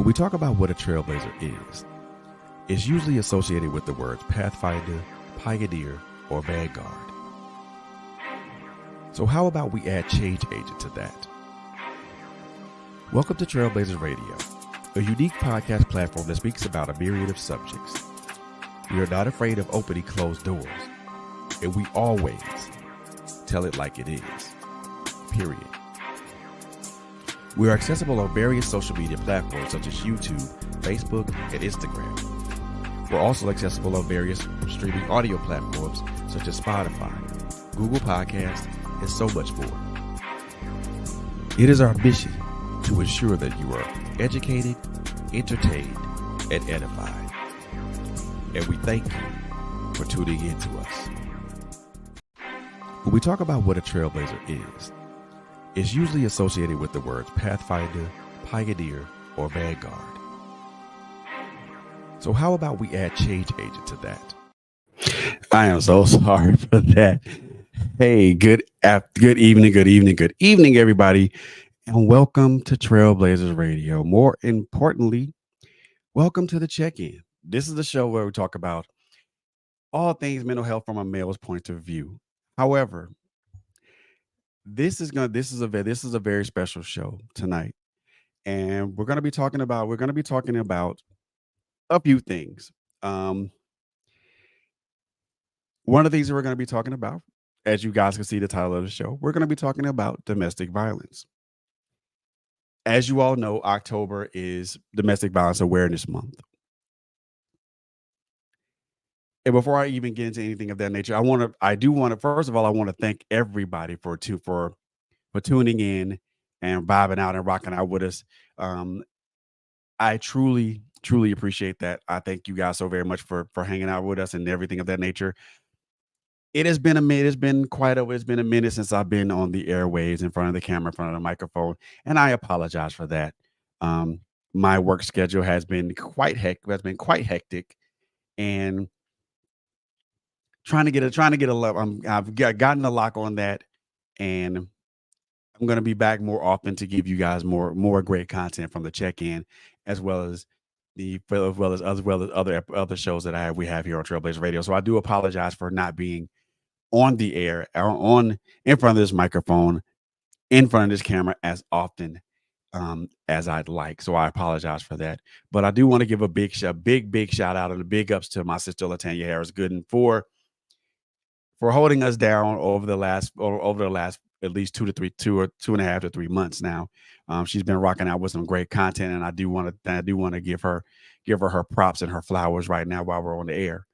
When we talk about what a trailblazer is, it's usually associated with the words pathfinder, pioneer, or vanguard. So how about we add change agent to that? Welcome to Trailblazers Radio, a unique podcast platform that speaks about a myriad of subjects. We are not afraid of opening closed doors, and we always tell it like it is, period. We are accessible on various social media platforms such as YouTube, Facebook, and Instagram. We're also accessible on various streaming audio platforms such as Spotify, Google Podcasts, and so much more. It is our mission to ensure that you are educated, entertained, and edified. And we thank you for tuning in to us. When we talk about what a trailblazer is, it's usually associated with the words pathfinder, pioneer, or vanguard. So how about we add change agent to that? I am so sorry for that. Hey, good evening, everybody, and welcome to Trailblazers Radio. More importantly, welcome to the check-in. This is the show where we talk about all things mental health from a male's point of view. However, this is a very special show tonight, and we're going to be talking about a few things. One of the things that we're going to be talking about, as you guys can see the title of the show, we're going to be talking about domestic violence. As you all know, October is Domestic Violence Awareness Month. And before I even get into anything of that nature, first of all, I want to thank everybody for tuning in and vibing out and rocking out with us. I truly appreciate that. I thank you guys so very much for hanging out with us and everything of that nature. It's been a minute since I've been on the airwaves, in front of the camera, in front of the microphone, and I apologize for that. My work schedule has been quite hectic, and I've gotten a lock on that, and I'm going to be back more often to give you guys more great content from the check-in, as well as other shows that we have here on Trailblazer Radio. So I do apologize for not being on the air or in front of this microphone, in front of this camera as often as I'd like. So I apologize for that. But I do want to give a big shout out and a big ups to my sister Latanya Harris Gooden for holding us down over the last at least 2.5 to 3 months now. She's been rocking out with some great content, and I do want to give her her props and her flowers right now while we're on the air.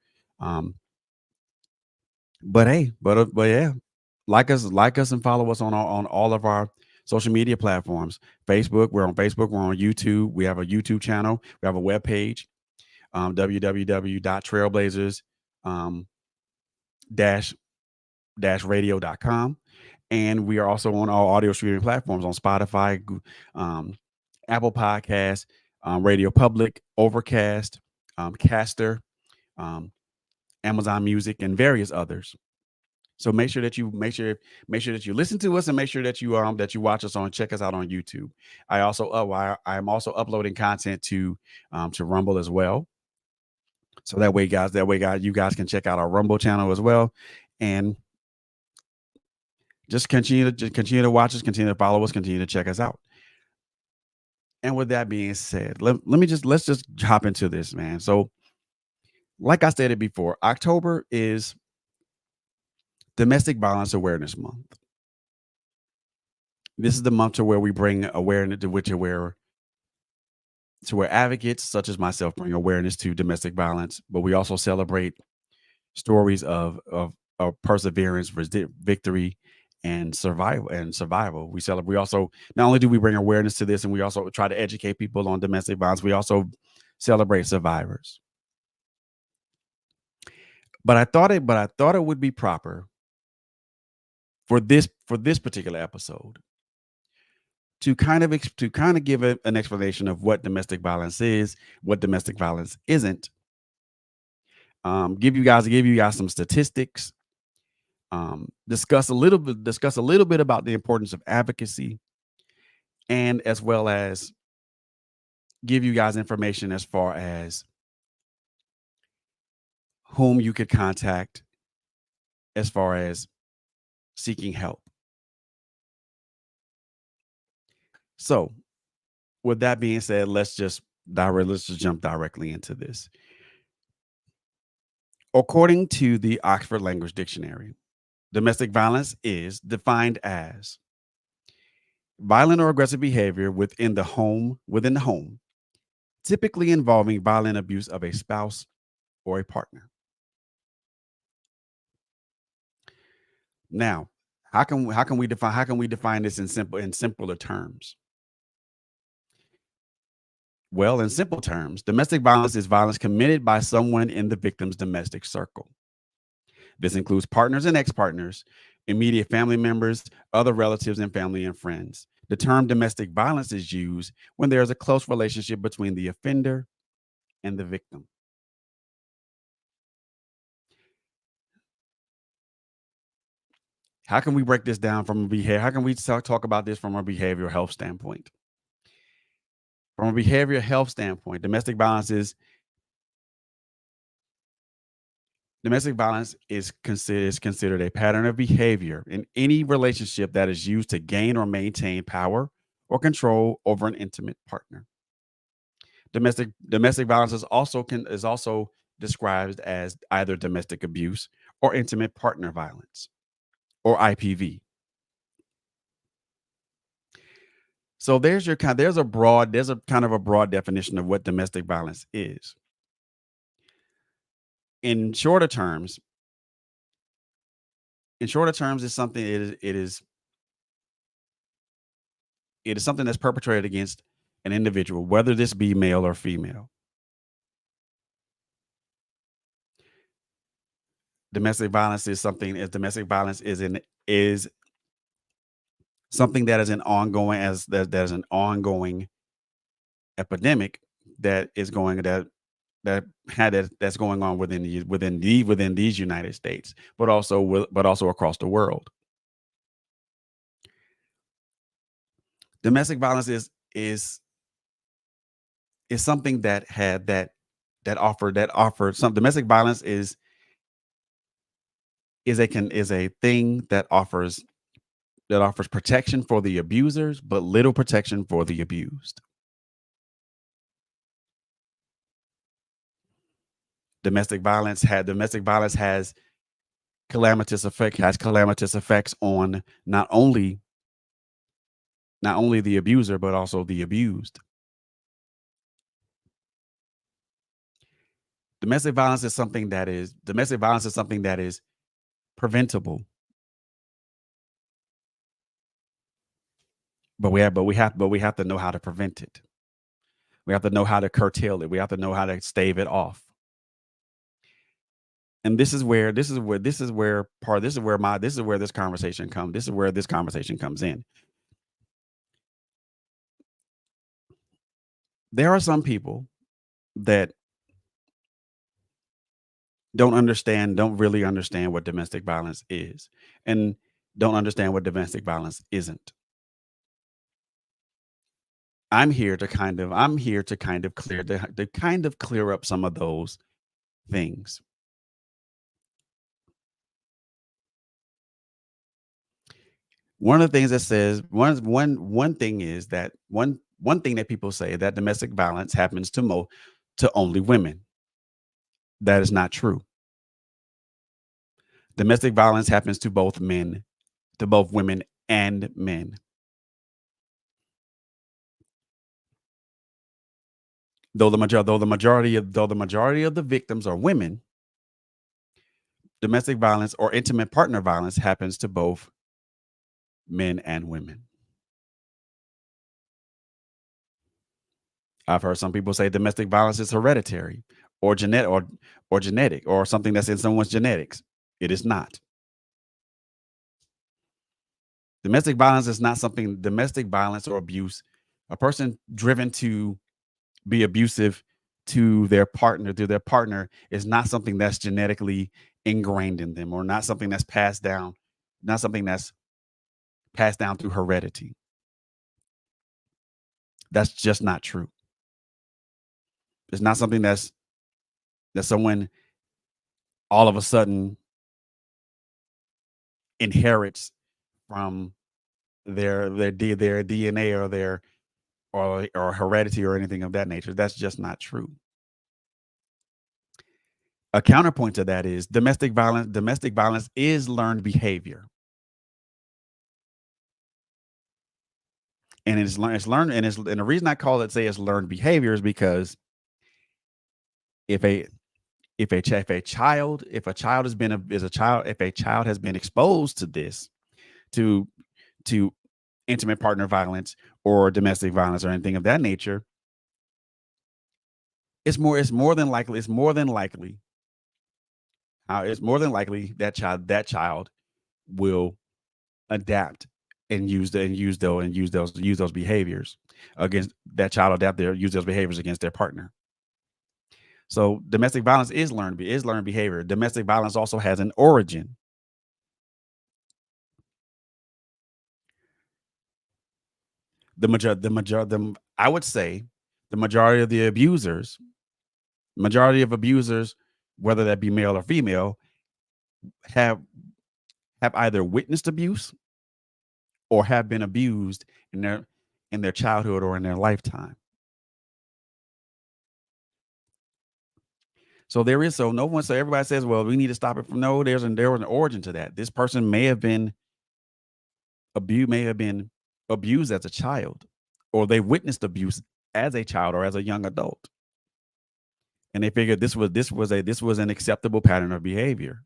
But yeah, like us and follow us on all of our social media platforms. Facebook, we're on Facebook, we're on YouTube. We have a YouTube channel. We have a webpage, www.trailblazers radio.com. And we are also on all audio streaming platforms on Spotify, Apple Podcasts, Radio Public, Overcast, Caster, Amazon Music, and various others. So make sure that you listen to us, and make sure that you watch us check us out on YouTube. I am also uploading content to Rumble as well. So that way, you guys can check out our Rumble channel as well, and just continue to watch us, continue to follow us, continue to check us out. And with that being said, let's just hop into this, man. So, like I stated before, October is Domestic Violence Awareness Month. This is the month to where we bring awareness to where advocates such as myself bring awareness to domestic violence, but we also celebrate stories of perseverance, victory, and survival. We also, not only do we bring awareness to this, and we also try to educate people on domestic violence, we also celebrate survivors. But I thought it would be proper for this particular episode to kind of give an explanation of what domestic violence is, what domestic violence isn't. Give you guys some statistics. Discuss a little bit about the importance of advocacy, and as well as give you guys information as far as whom you could contact as far as seeking help. So, with that being said, let's just jump directly into this. According to the Oxford Language Dictionary, domestic violence is defined as violent or aggressive behavior within the home, typically involving violent abuse of a spouse or a partner. Now, how can we define this in simpler terms? Well, in simple terms, domestic violence is violence committed by someone in the victim's domestic circle. This includes partners and ex-partners, immediate family members, other relatives and family and friends. The term domestic violence is used when there is a close relationship between the offender and the victim. How can we break this down from a behavior? How can we talk about this from a behavioral health standpoint? From a behavioral health standpoint, domestic violence is considered a pattern of behavior in any relationship that is used to gain or maintain power or control over an intimate partner. Domestic violence is also described as either domestic abuse or intimate partner violence or IPV. So there's a kind of a broad definition of what domestic violence is. In shorter terms, it's something it is something that's perpetrated against an individual, whether this be male or female. Domestic violence is something that is an ongoing as there's an ongoing epidemic that is going that's going on within these United States, but also across the world. Domestic violence is something that had that offered some domestic violence is a thing that offers protection for the abusers, but little protection for the abused. Domestic violence has calamitous effects on not only the abuser but also the abused. Domestic violence is something that is preventable, but we have to know how to prevent it. We have to know how to curtail it. We have to know how to stave it off. And this is where this conversation comes in. There are some people that don't really understand what domestic violence is, and don't understand what domestic violence isn't. I'm here to kind of clear up some of those things. One of the things that says one thing is that one thing that people say that domestic violence happens to only women. That is not true. Domestic violence happens to both women and men. Though the majority of the victims are women, domestic violence or intimate partner violence happens to both men and women. I've heard some people say domestic violence is hereditary or genetic or something that's in someone's genetics. It is not. Domestic violence or abuse, a person driven to be abusive to their partner is not something that's genetically ingrained in them or not something that's passed down through heredity. That's just not true. It's not something that someone all of a sudden inherits from their DNA or their or heredity or anything of that nature. That's just not true. A counterpoint to that is domestic violence. Domestic violence is learned behavior, and it's learned. It's learned, and the reason I call it say it's learned behavior is because if a if a child has been is a child if a child has been exposed to this to to intimate partner violence or domestic violence or anything of that nature, it's more than likely it's more than likely that child will adapt and use those behaviors against that child adapt their use those behaviors against their partner. So domestic violence is learned behavior. Domestic violence also has an origin. I would say the majority of the abusers, majority of abusers, whether that be male or female, have either witnessed abuse or have been abused in their childhood or in their lifetime. So there is so no one so everybody says, well, we need to stop it from no, there was an origin to that. This person may have been abused as a child, or they witnessed abuse as a child or as a young adult. And they figured this was an acceptable pattern of behavior.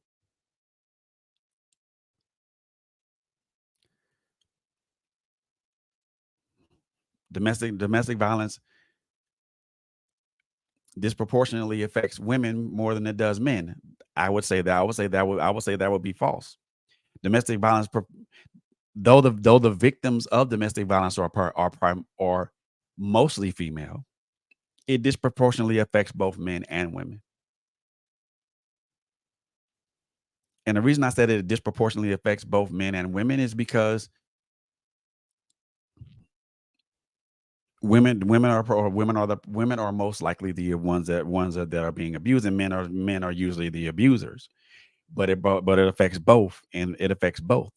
Domestic violence disproportionately affects women more than it does men. I would say that would be false. Domestic violence, though the victims of domestic violence are mostly female, it disproportionately affects both men and women. And the reason I said it disproportionately affects both men and women is because women are most likely the that are being abused, and men are usually the abusers. But it affects both, and it affects both.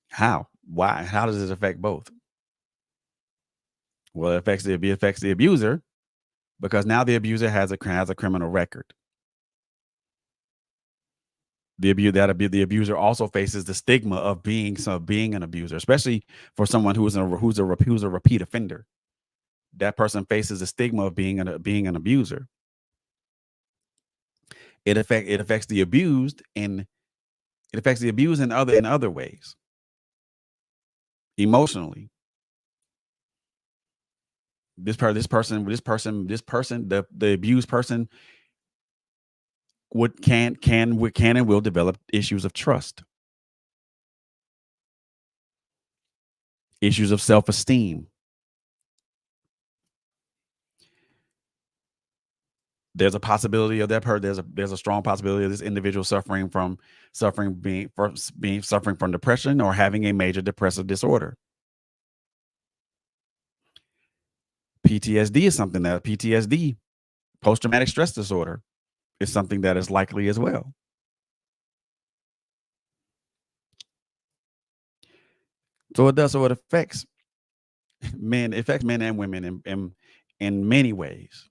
How? Why? How does it affect both? Well, it affects the abuser because now the abuser has a criminal record. The abuser also faces the stigma of being an abuser, especially for someone who's a repeat offender. That person faces the stigma of being an abuser. It affects the abused, and it affects the abused in other ways. Emotionally, the abused person can and will develop issues of trust, issues of self-esteem. There's a possibility of that per there's a strong possibility of this individual suffering from depression or having a major depressive disorder. PTSD, post traumatic stress disorder, is something that is likely as well. So it affects it affects men and women in many ways.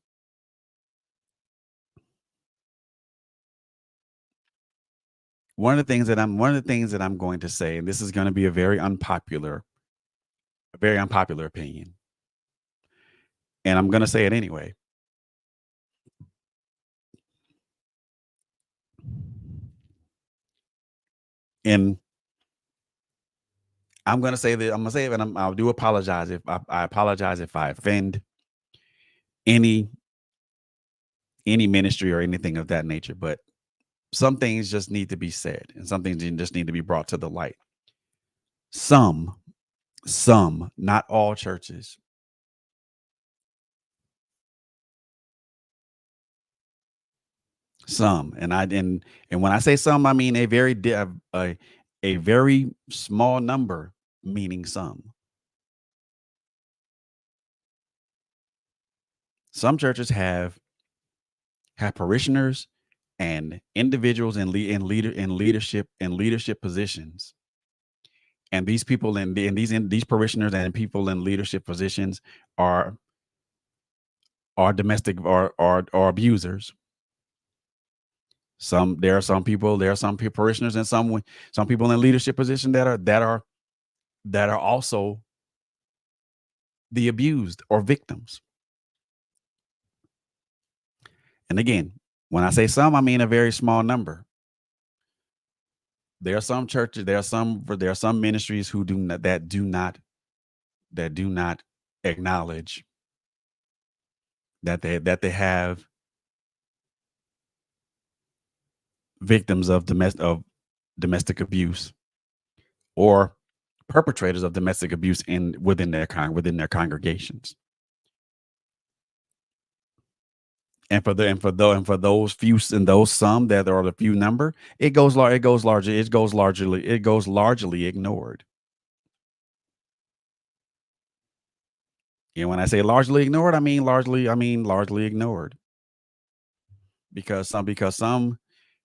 One of the things that I'm going to say, and this is going to be a very unpopular opinion, and I'm going to say it anyway. And I'm going to say it, and I'll do apologize if I apologize if I offend any ministry or anything of that nature. But some things just need to be said, and some things just need to be brought to the light. Some, not all churches, some, and when I say some, I mean a very small number, meaning some. Some churches have parishioners and individuals in leadership positions, and these people in these parishioners and people in leadership positions are domestic or abusers. There are some parishioners and some people in leadership position that are also the abused or victims. And again, when I say some, I mean a very small number. There are some churches, there are some ministries who do not acknowledge that they have victims of domestic abuse or perpetrators of domestic abuse within their congregations. And for those few and those some that are the few number, it goes largely ignored. And when I say largely ignored, I mean largely ignored, because some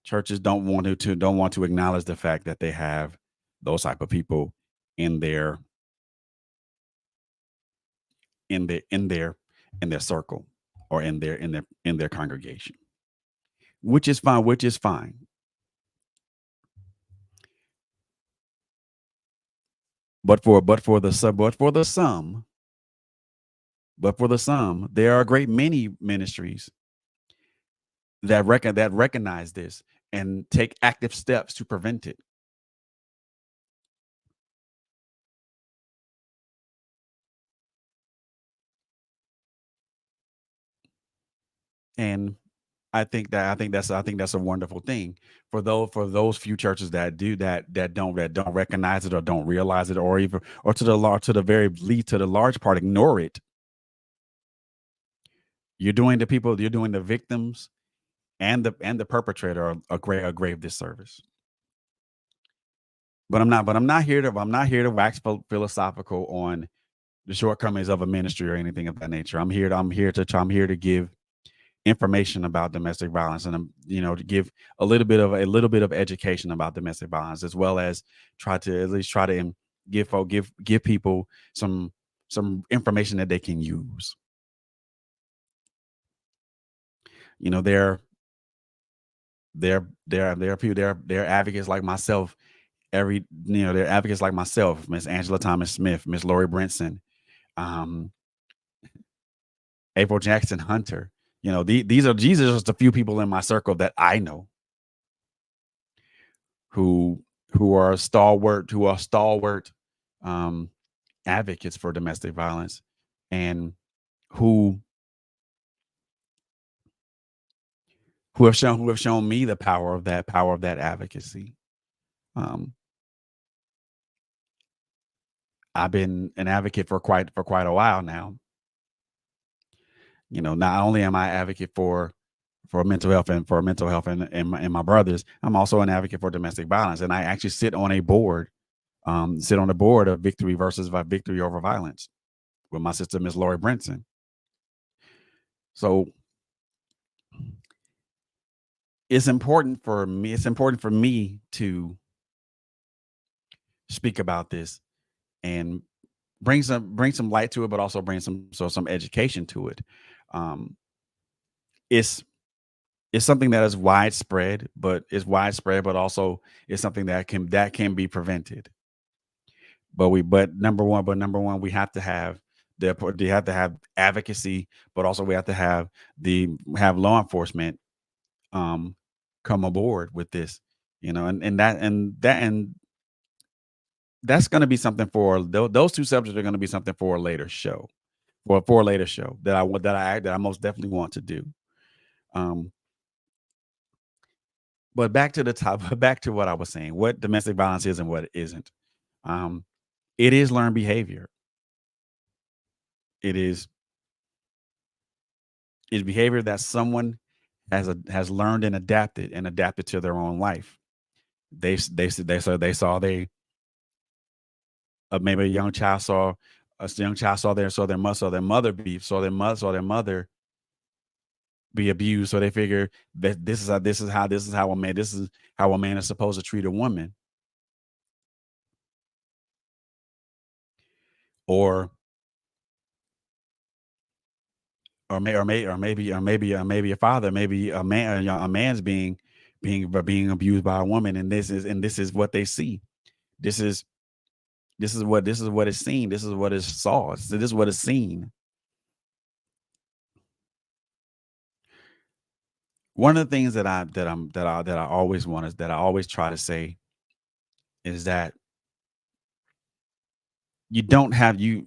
churches don't want to acknowledge the fact that they have those type of people in their in their circle, or in their congregation, which is fine. But for the some, there are a great many ministries that recognize this and take active steps to prevent it. And I think that's a wonderful thing for those few churches that do that don't recognize it or don't realize it, or even or to the very least, to the large part, ignore it. You're doing the victims and the perpetrator a grave disservice. I'm not here to wax philosophical on the shortcomings of a ministry or anything of that nature. I'm here to give information about domestic violence, and to give a little bit of education about domestic violence, as well as try to give people some information that they can use. You know, there are advocates like myself. There are advocates like myself, Miss Angela Thomas Smith, Miss Lori Brinson, um, April Jackson Hunter. These are just a few people in my circle that I know who who are stalwart um, advocates for domestic violence, and who who have shown me the power of that advocacy. Um, I've been an advocate for quite a while now. Not only am I advocate for mental health and my brothers, I'm also an advocate for domestic violence, and I actually sit on the board of Victory Over Violence with my sister, Miss Lori Brinson. So it's important for me to speak about this and bring some light to it, but also bring some education to it. Um, it's it's something that is widespread, but also it's something that can be prevented. But number one, we have to have they have to have advocacy, but also we have to have law enforcement um come aboard with this. And that's going to be something those two subjects are going to be something for a later show, for a later show that I most definitely want to do. Um, but back to the top, back to what I was saying, what domestic violence is and what it isn't. Um, it is learned behavior. It is behavior that someone has learned and adapted to their own life. They saw maybe a young child saw their mother be saw their mother be abused, so they figure that this is how a man is supposed to treat a woman, or maybe a father, maybe a man, a man's being abused by a woman, and this is what they see. This is this is what is seen. This is what is saw. So this is what is seen. One of the things that I always want is that I always try to say is that you don't have you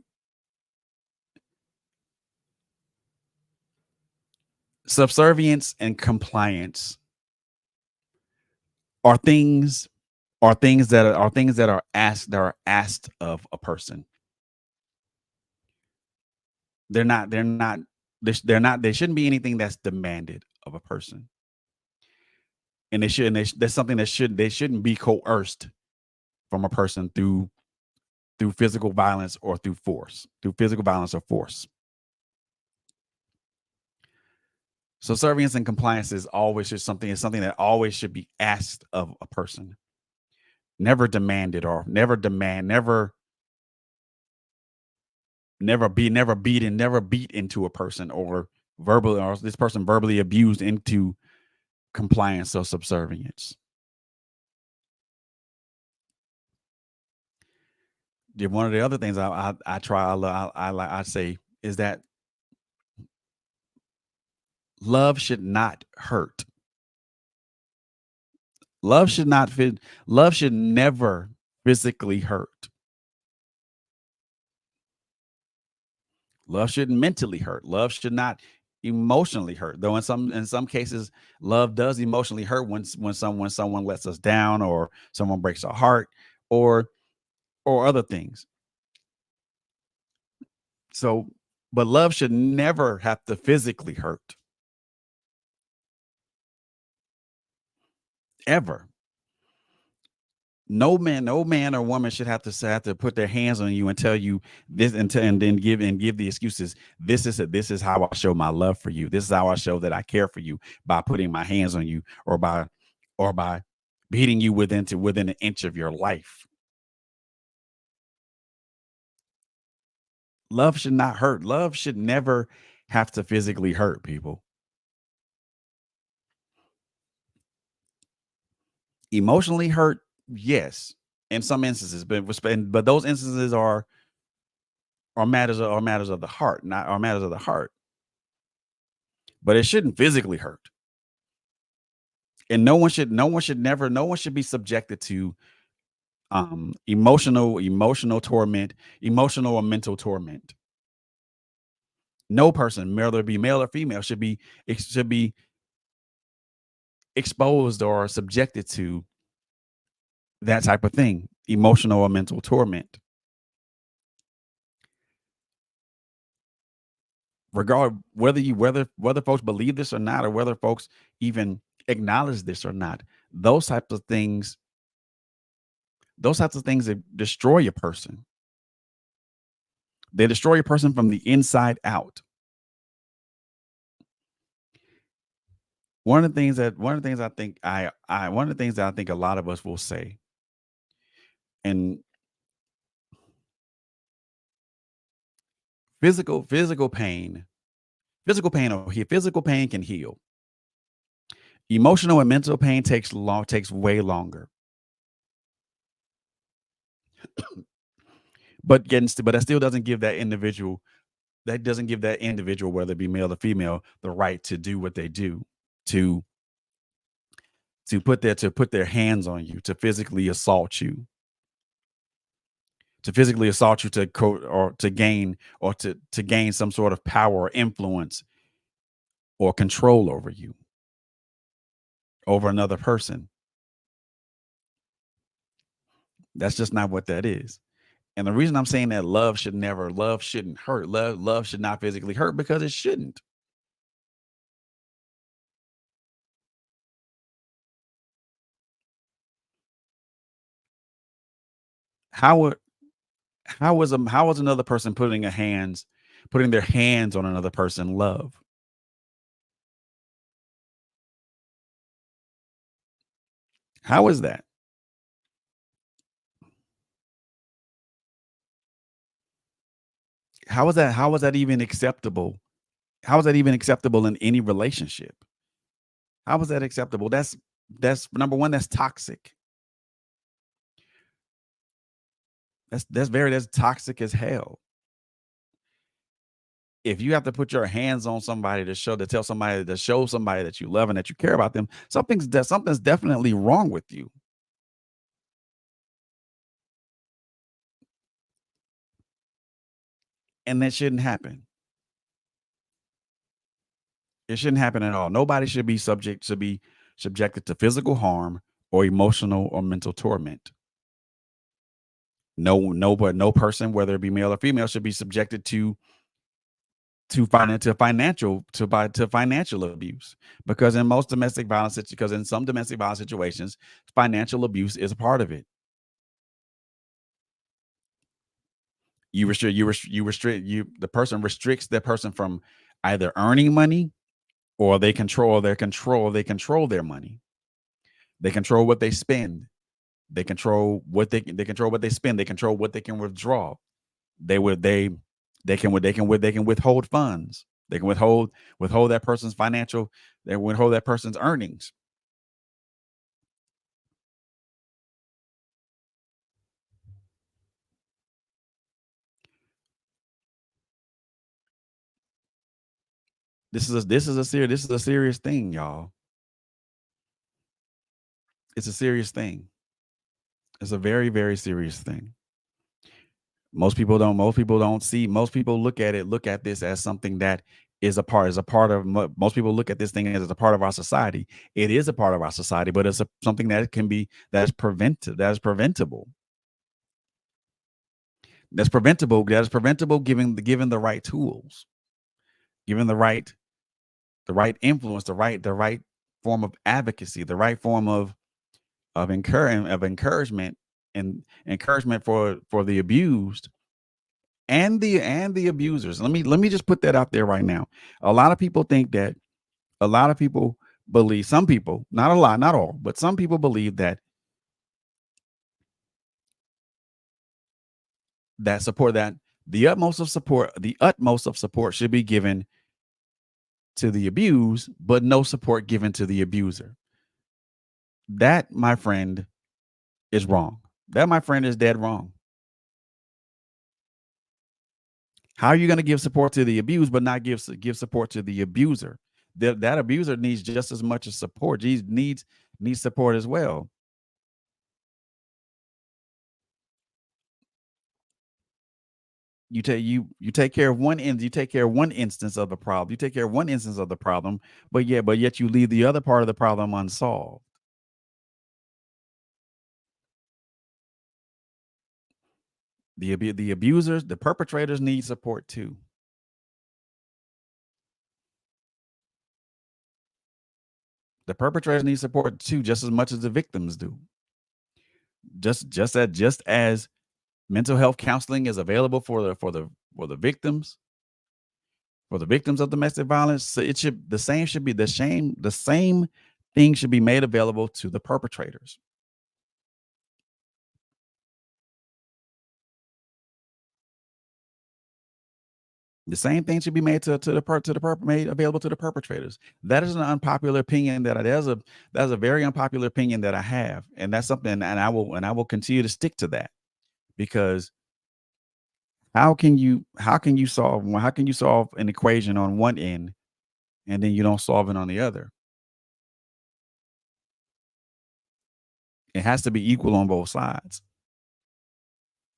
subservience and compliance are things are things that are asked of a person. They're not they shouldn't be anything that's demanded of a person. And that's something they shouldn't be coerced from a person through physical violence or through physical violence or force. So subservience and compliance is something that always should be asked of a person, never demanded, or never beat into a person, or this person verbally abused into compliance or subservience. One of the other things I try I say is that love should not hurt. Love should not fit. Love should never physically hurt. Love shouldn't mentally hurt. Love should not emotionally hurt. Though in some cases, love does emotionally hurt when someone lets us down, or someone breaks our heart, or other things. So, but love should never have to physically hurt, ever. No man or woman should have to put their hands on you and tell you this, and then give the excuses. This is how I show my love for you. This is how I show that I care for you, by putting my hands on you, or by beating you within an inch of your life. Love should not hurt. Love should never have to physically hurt people. Emotionally hurt, yes, in some instances, but those instances are matters of the heart, not are matters of the heart. But it shouldn't physically hurt. And no one should be subjected to emotional torment, emotional or mental torment. No person, whether it be male or female, should be exposed or subjected to that type of thing, emotional or mental torment. Whether folks believe this or not, or whether folks even acknowledge this or not, those types of things those types of things that destroy a person. They destroy a person from the inside out. One of the things that I think a lot of us will say, and physical pain, physical pain can heal. Emotional and mental pain takes way longer. But that still doesn't give that individual, whether it be male or female, the right to do what they do, to put their hands on you, to physically assault you, to gain some sort of power or influence or control over you, over another person. That's just not what that is. And the reason I'm saying that love shouldn't hurt, love should not physically hurt, because it shouldn't. How would how is another person putting their hands on another person love? How is that? How is that even acceptable? How is that even acceptable in any relationship? How is that acceptable? That's number one, that's toxic. That's toxic as hell. If you have to put your hands on somebody to show somebody that you love and that you care about them, something's definitely wrong with you. And that shouldn't happen. It shouldn't happen at all. Nobody should be subjected to physical harm or emotional or mental torment. No person, whether it be male or female, should be subjected to financial abuse, because in some domestic violence situations, financial abuse is a part of it. The person restricts that person from either earning money, or they control their money. They control what they spend. They control what they spend. They control what they can withdraw. They would they can withhold funds. They can withhold that person's financial. They withhold that person's earnings. This is a serious thing, y'all. It's a serious thing. It's a very, very serious thing. Most people look at this as something that is a part of most people look at this thing as a part of our society. It is a part of our society, but something that can be that is preventable. That is preventable given the right tools, given the right influence, the right form of advocacy, the right form of encouragement, and encouragement for the abused and the abusers. Let me just put that out there right now. A lot of people think that a lot of people believe some people, not a lot, not all, but some people believe that support that the utmost of support should be given to the abused, but no support given to the abuser. That, my friend, is wrong. That, my friend, is dead wrong. How are you going to give support to the abused but not give support to the abuser? That abuser needs just as much as support. He needs support as well. You take care of you take care of one instance of the problem. You take care of one instance of the problem, but yet you leave the other part of the problem unsolved. The abusers, the perpetrators need support too. The perpetrators need support too, just as much as the victims do. Just as mental health counseling is available for the victims, of domestic violence, so it should the same should be the same thing should be made available to the perpetrators. The same thing should be made made available to the perpetrators. That is an unpopular opinion that's a very unpopular opinion that I have, and that's something, and I will continue to stick to that, because how can you solve an equation on one end and then you don't solve it on the other? It has to be equal on both sides.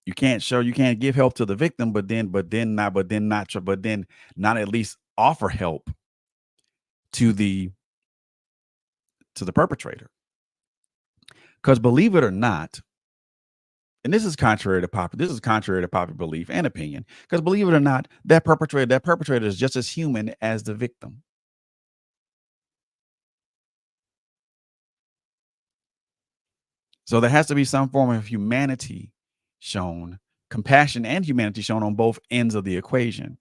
You can't give help to the victim, but then not at least offer help to the perpetrator. Because believe it or not, and this is contrary to popular belief and opinion. Because believe it or not, that perpetrator is just as human as the victim. So there has to be some form of humanity shown, compassion and humanity shown on both ends of the equation.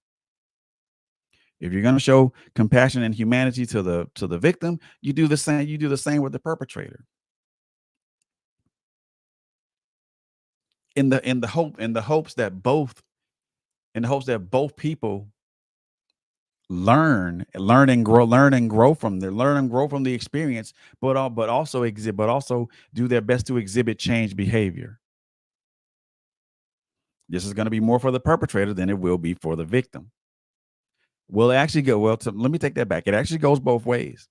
If you're going to show compassion and humanity to the victim, you do the same with the perpetrator. in the hopes that both people learn and grow from the experience, but also do their best to exhibit change behavior. This is going to be more for the perpetrator than it will be for the victim. Will it actually go well? Let me take that back. It actually goes both ways.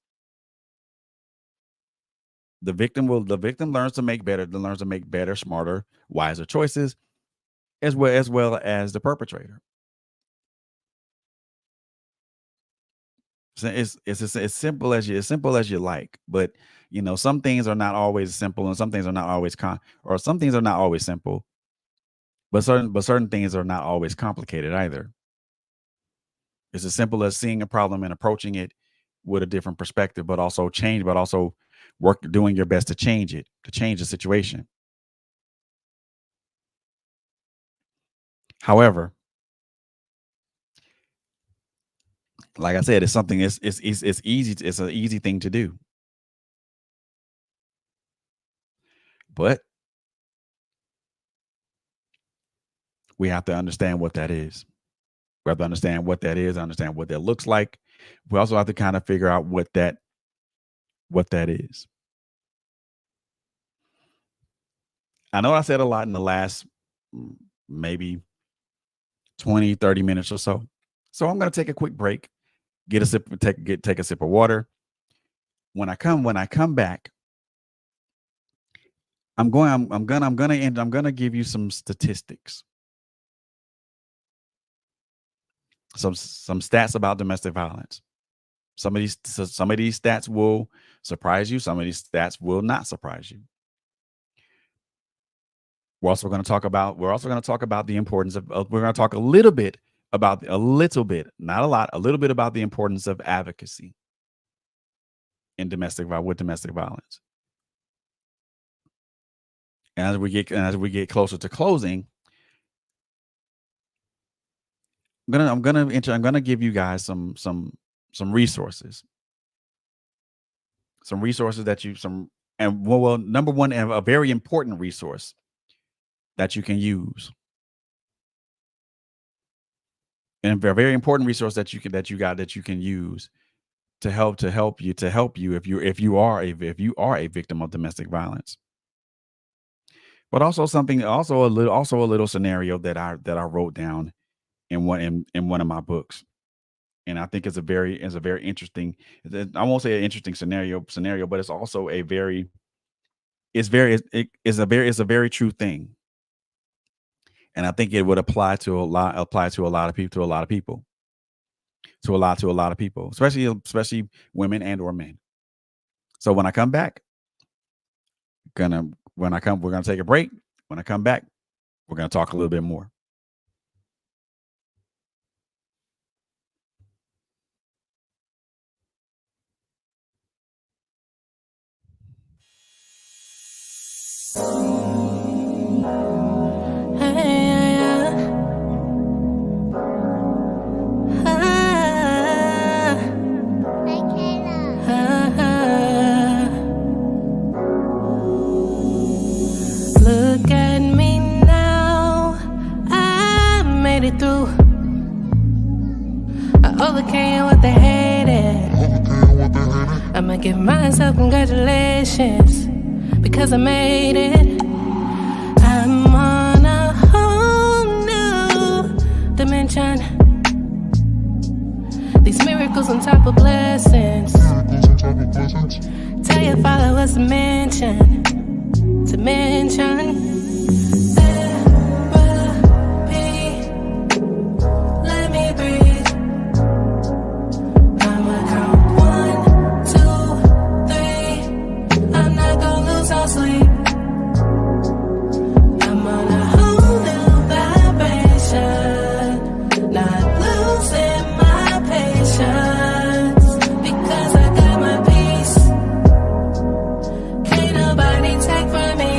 The victim learns to make better, smarter, wiser choices, as well as the perpetrator. So it's as simple as you like, but some things are not always simple, and some things are not always some things are not always simple, but certain things are not always complicated either. It's as simple as seeing a problem and approaching it with a different perspective, but also doing your best to change the situation. However, like I said, it's something. It's easy. It's an easy thing to do, but we have to understand what that is. We have to understand what that is. Understand what that looks like. We also have to kind of figure out what that is. I know I said a lot in the last maybe 20, 30 minutes or so. So I'm going to take a quick break, take a sip of water. When I come back, I'm going to give you some statistics. Some stats about domestic violence. Some of these stats will surprise you. Some of these stats will not surprise you. We're also going to talk about the importance of. We're going to talk a little bit, not a lot, a little bit about the importance of advocacy in domestic violence. And as we get closer to closing, I'm gonna give you guys some resources. Some resources number one, a very important resource that you can use. And a very important resource that you can use to help you if you are a victim of domestic violence. But also a little scenario that I wrote down in one of my books. And I think it's a very interesting, I won't say an interesting scenario, but it's also a very true thing. And I think it would apply to a lot of people, especially women and or men. So when I come back, we're gonna take a break. When I come back, we're gonna talk a little bit more. Look at me now, I made it through. I overcame what they hated. I'ma give myself congratulations, because I made it. I'm on a whole new dimension. These miracles on top of blessings. Tell your father what's to mention. Therapy, let me breathe. I'ma count 1, 2, 3. I'm not gonna lose all sleep. I'm on a whole new vibration, not losing my patience, because I got my peace. Can't nobody take from me.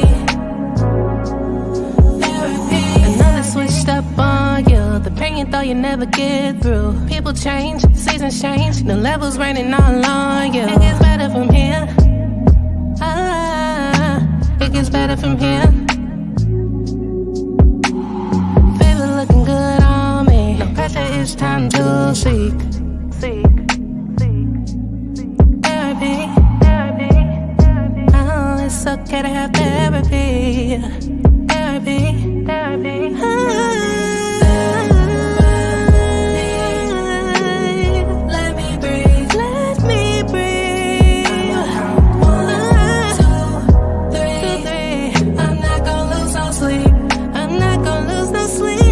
Therapy. Another switched up on you, the pain you thought you'd never get through. People change, seasons change, the levels raining all on you. It gets better from here. It gets better from here. seek. Therapy. Oh, it's okay to have therapy. Therapy. Let me breathe. One, two, three. I'm not gonna lose no sleep. I'm not gonna lose no sleep.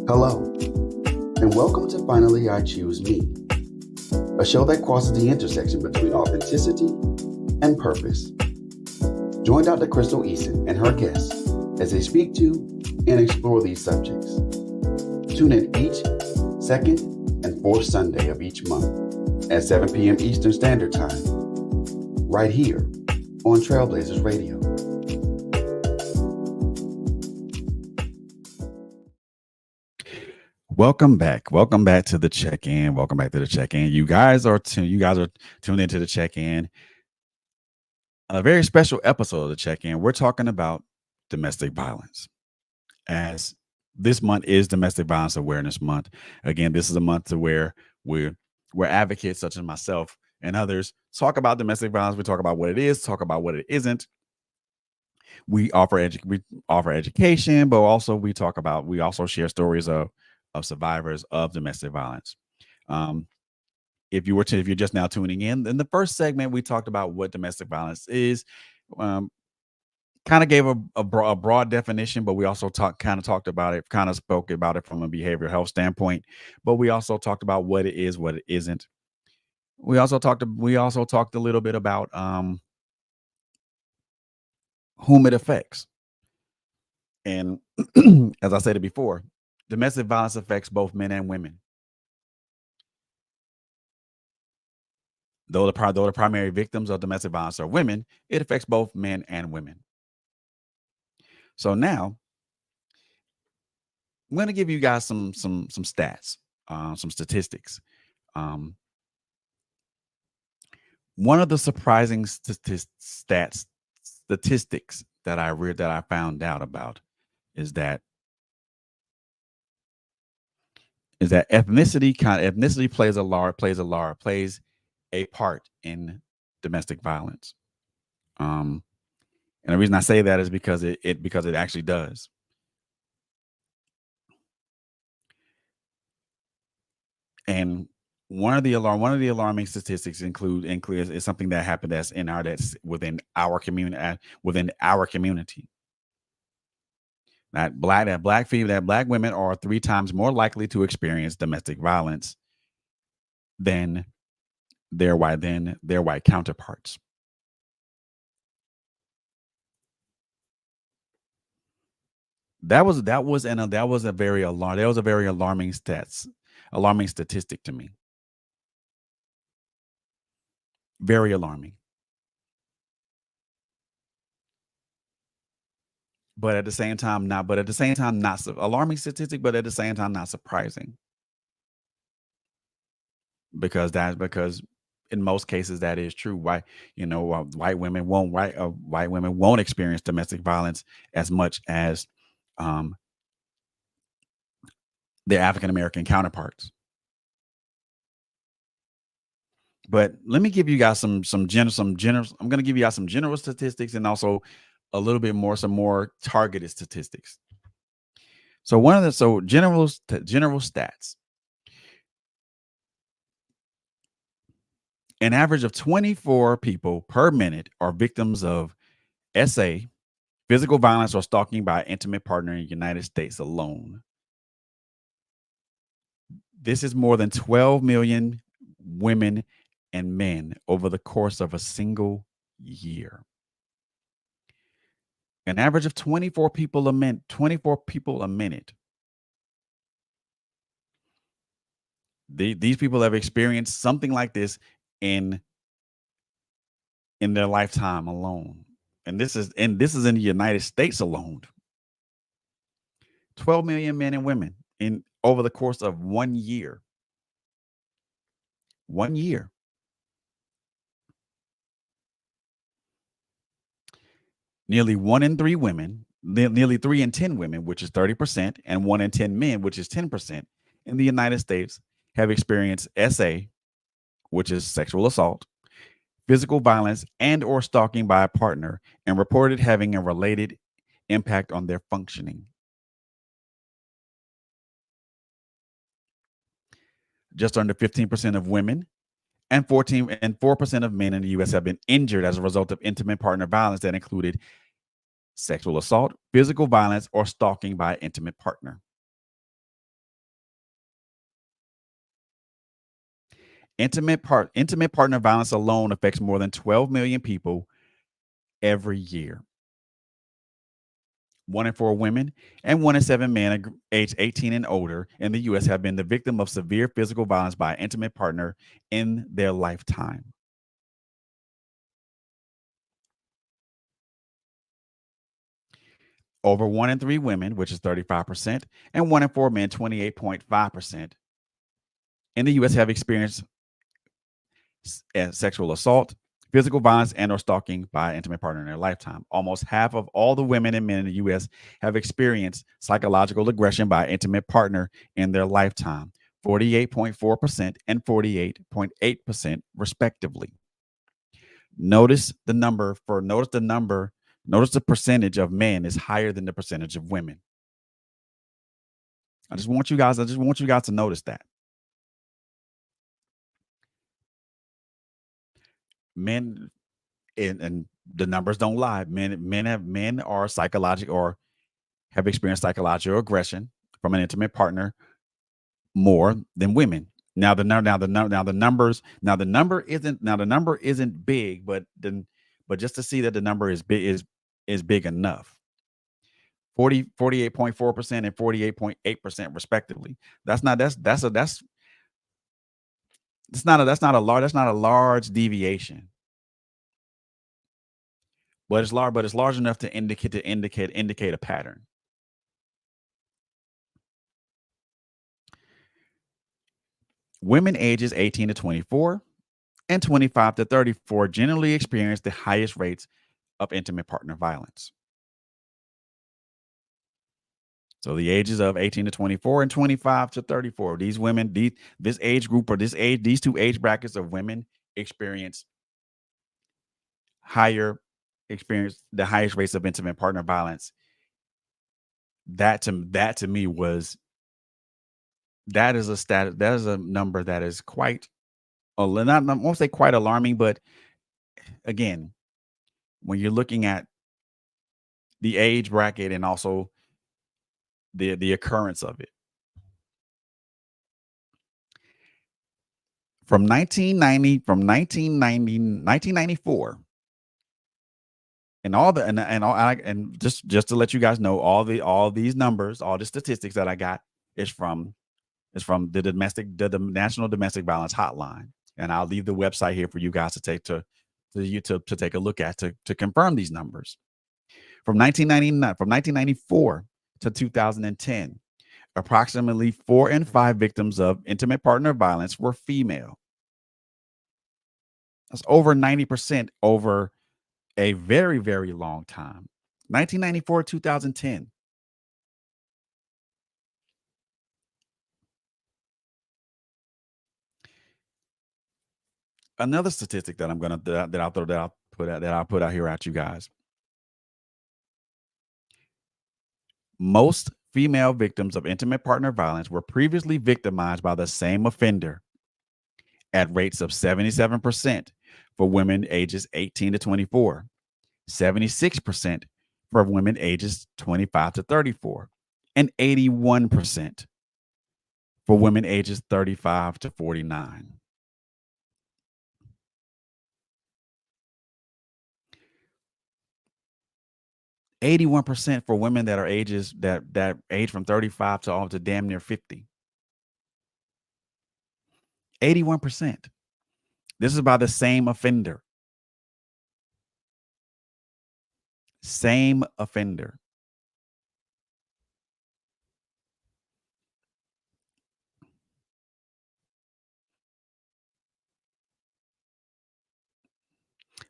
Hello, and welcome to Finally I Choose Me, a show that crosses the intersection between authenticity and purpose. Join Dr. Crystal Eason and her guests as they speak to and explore these subjects. Tune in each second and fourth Sunday of each month at 7 p.m. Eastern Standard Time, right here on Trailblazers Radio. Welcome back to the check-in. You guys are tuned into the check-in. A very special episode of the check-in. We're talking about domestic violence, as this month is Domestic Violence Awareness Month. Again, this is a month to where we're advocates such as myself and others talk about domestic violence. We talk about what it is, talk about what it isn't. We offer education, but also we also share stories of survivors of domestic violence. If you're just now tuning in the first segment, we talked about what domestic violence is. Kind of gave a broad definition, but we also spoke about it from a behavioral health standpoint. But we also talked about what it is, what it isn't. We also talked a little bit about whom it affects. And as I said it before, domestic violence affects both men and women. Though the primary victims of domestic violence are women, it affects both men and women. So now, I'm going to give you guys some stats, some statistics. One of the surprising statistics that I found out about is that ethnicity plays a part in domestic violence. And the reason I say that is because it actually does. And one of the alarming statistics is something that happened that's within our community. That black women are 3 times more likely to experience domestic violence than their white counterparts. That was a very alarming statistic to me. Very alarming. But at the same time, not alarming statistic, but at the same time, not surprising. Because in most cases that is true. White women won't experience domestic violence as much as their African American counterparts. But let me give you guys some general. I'm going to give you guys some general statistics and also a little bit more, some more targeted statistics. So general stats. An average of 24 people per minute are victims of SA, physical violence or stalking by an intimate partner in the United States alone. This is more than 12 million women and men over the course of a single year. An average of 24 people a minute. 24 people a minute. These people have experienced something like this in their lifetime alone. And this is in the United States alone. 12 million men and women in over the course of 1 year. 1 year. Nearly 1 in 3 women, nearly 3 in 10 women, which is 30%, and 1 in 10 men, which is 10%, in the United States have experienced SA, which is sexual assault, physical violence, and or stalking by a partner, and reported having a related impact on their functioning. Just under 15% of women and 4% of men in the U.S. have been injured as a result of intimate partner violence that included sexual assault, physical violence, or stalking by an intimate partner. Intimate partner violence alone affects more than 12 million people every year. 1 in 4 women and 1 in 7 men aged 18 and older in the U.S. have been the victim of severe physical violence by an intimate partner in their lifetime. Over 1 in 3 women, which is 35%, and 1 in 4 men, 28.5%, in the U.S. have experienced sexual assault, physical violence, and or stalking by an intimate partner in their lifetime. Almost half of all the women and men in the U.S. have experienced psychological aggression by an intimate partner in their lifetime, 48.4% and 48.8% respectively. Notice the percentage of men is higher than the percentage of women. I just want you guys to notice that. Men, and the numbers don't lie. Men are psychological or have experienced psychological aggression from an intimate partner more than women. Now the number isn't big, but just to see that the number is big enough. 48.4% and 48.8% respectively. That's not a large deviation. But it's large enough to indicate a pattern. Women ages 18 to 24 and 25 to 34 generally experience the highest rates of intimate partner violence. So the ages of 18 to 24 and 25 to 34, these women, this age group or these two age brackets of women experience the highest rates of intimate partner violence. That to me is a number that is quite, I won't say quite alarming, but again, when you're looking at the age bracket and also the occurrence of it. From 1994, and just to let you guys know, all these numbers, all the statistics that I got is from the National Domestic Violence Hotline, and I'll leave the website here for you guys to take to take a look at to confirm these numbers. From 1994 to 2010, approximately 4 in 5 victims of intimate partner violence were female. That's over 90% over a very, very long time. 1994, 2010. Another statistic that I'll put out here at you guys. Most female victims of intimate partner violence were previously victimized by the same offender at rates of 77% for women ages 18 to 24, 76% for women ages 25 to 34, and 81% for women ages 35 to 49. 81% for women that are ages that age from 35 to damn near 50. 81%. This is by the same offender. Same offender.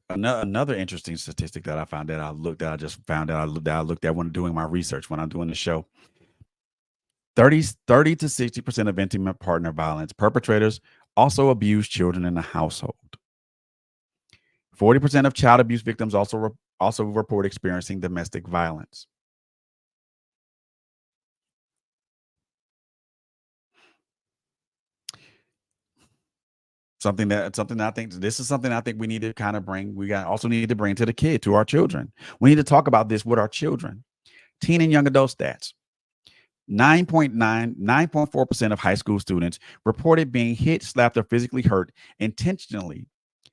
Another interesting statistic that I found that I looked that I just found out that I looked at when doing my research when I'm doing the show. 30 to 60% of intimate partner violence perpetrators also abuse children in the household. 40% of child abuse victims also report experiencing domestic violence. Something that I think this is something I think we need to kind of bring. Also need to bring to our children. We need to talk about this with our children. Teen and young adult stats. 9.4% of high school students reported being hit, slapped, or physically hurt intentionally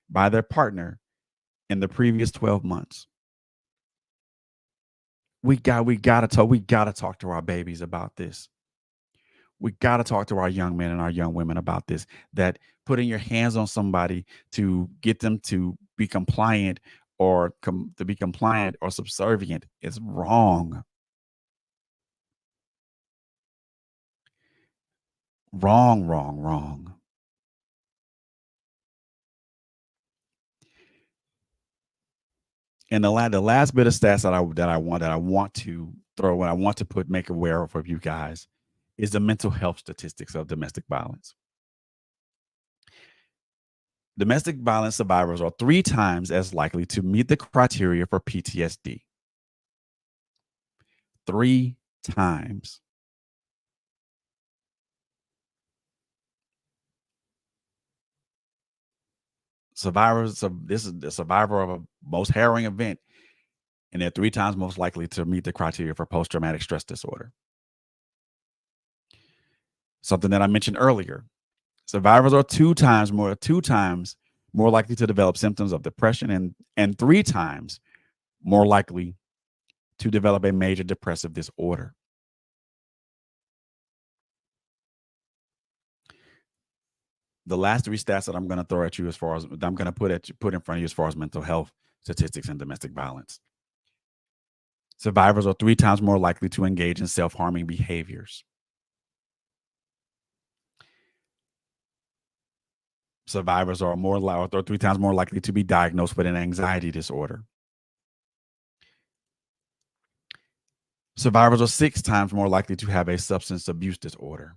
by their partner in the previous 12 months. We gotta talk to our babies about this. We gotta talk to our young men and our young women about this. That putting your hands on somebody to get them to be compliant or subservient is wrong. Wrong. And the last bit of stats that I want to throw and I want to make aware of you guys is the mental health statistics of domestic violence. Domestic violence survivors are 3 times as likely to meet the criteria for PTSD. 3 times. This is the survivor of a most harrowing event, and they're 3 times most likely to meet the criteria for post-traumatic stress disorder. Something that I mentioned earlier. Survivors are 2 times more likely to develop symptoms of depression and 3 times more likely to develop a major depressive disorder. The last 3 stats that I'm going to throw at you as far as I'm going to put in front of you as far as mental health statistics and domestic violence. Survivors are 3 times more likely to engage in self-harming behaviors. Survivors are 3 times more likely to be diagnosed with an anxiety disorder. Survivors are 6 times more likely to have a substance abuse disorder.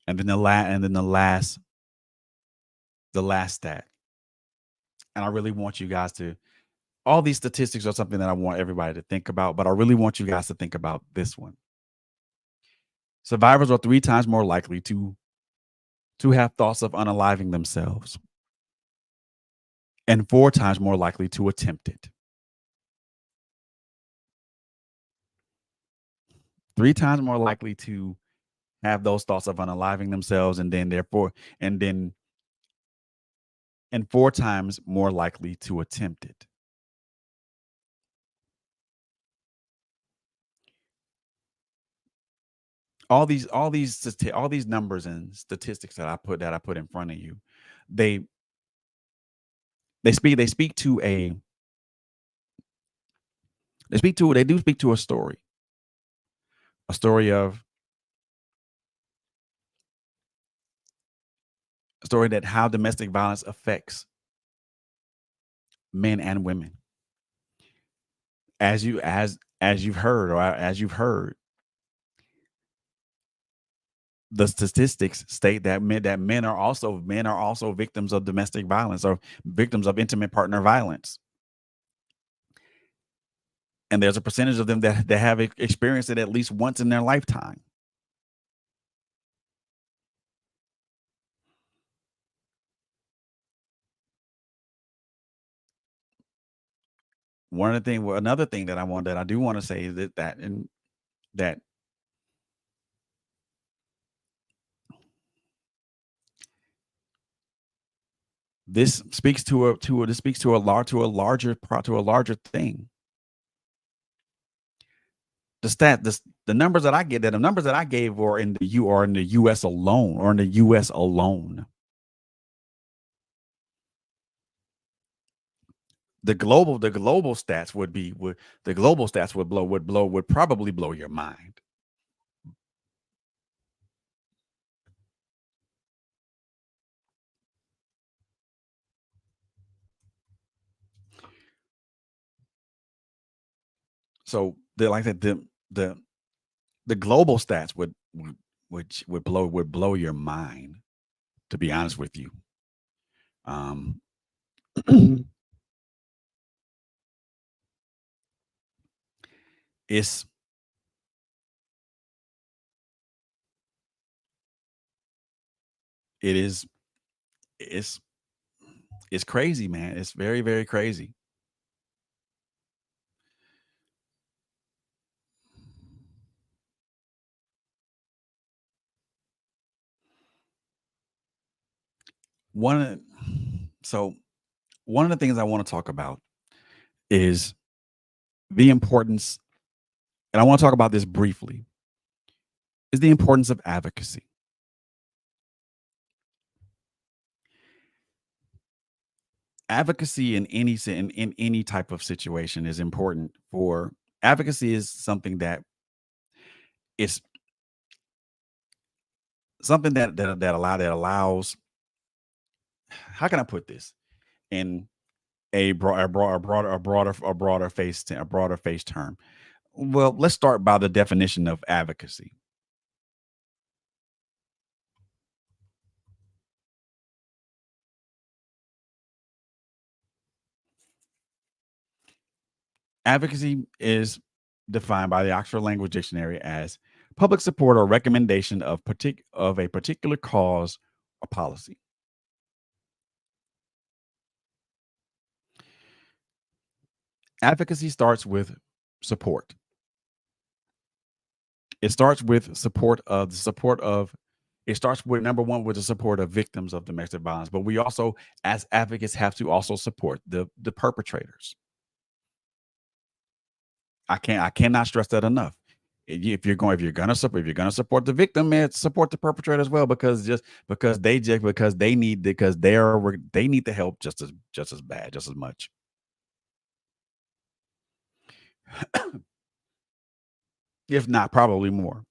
And then the last stat. And I really want you guys to, all these statistics are something that I want everybody to think about, but I really want you guys to think about this one. Survivors are 3 times more likely to have thoughts of unaliving themselves and 4 times more likely to attempt it. 3 times more likely to have those thoughts of unaliving themselves and 4 times more likely to attempt it. All these numbers and statistics that I put in front of you, they do speak to a story. A story that how domestic violence affects men and women. As you've heard, the statistics state that men are also victims of domestic violence or victims of intimate partner violence. And there's a percentage of them that have experienced it at least once in their lifetime. Another thing that I do want to say is that this speaks to a larger thing. the numbers that I get, that the numbers that I gave were in the US alone, or in the US alone. The global stats would probably blow your mind. So like I said, the global stats would blow your mind, to be honest with you. it's it is it's it's crazy, man. It's very, very crazy. One of so one of the things I want to talk about is the importance, and I want to talk about this briefly, is the importance of advocacy. Advocacy in any type of situation is important. For advocacy is something that is something that allows, how can I put this in a broader face term? Well, let's start by the definition of advocacy. Advocacy is defined by the Oxford Language Dictionary as public support or recommendation of a particular cause or policy. Advocacy starts with support. It starts with it starts with, number one, with the support of victims of domestic violence, but we also, as advocates, have to also support the perpetrators. I cannot stress that enough. If you're going to support the victim, man, support the perpetrator as well, because they need the help just as bad, just as much. If not, probably more.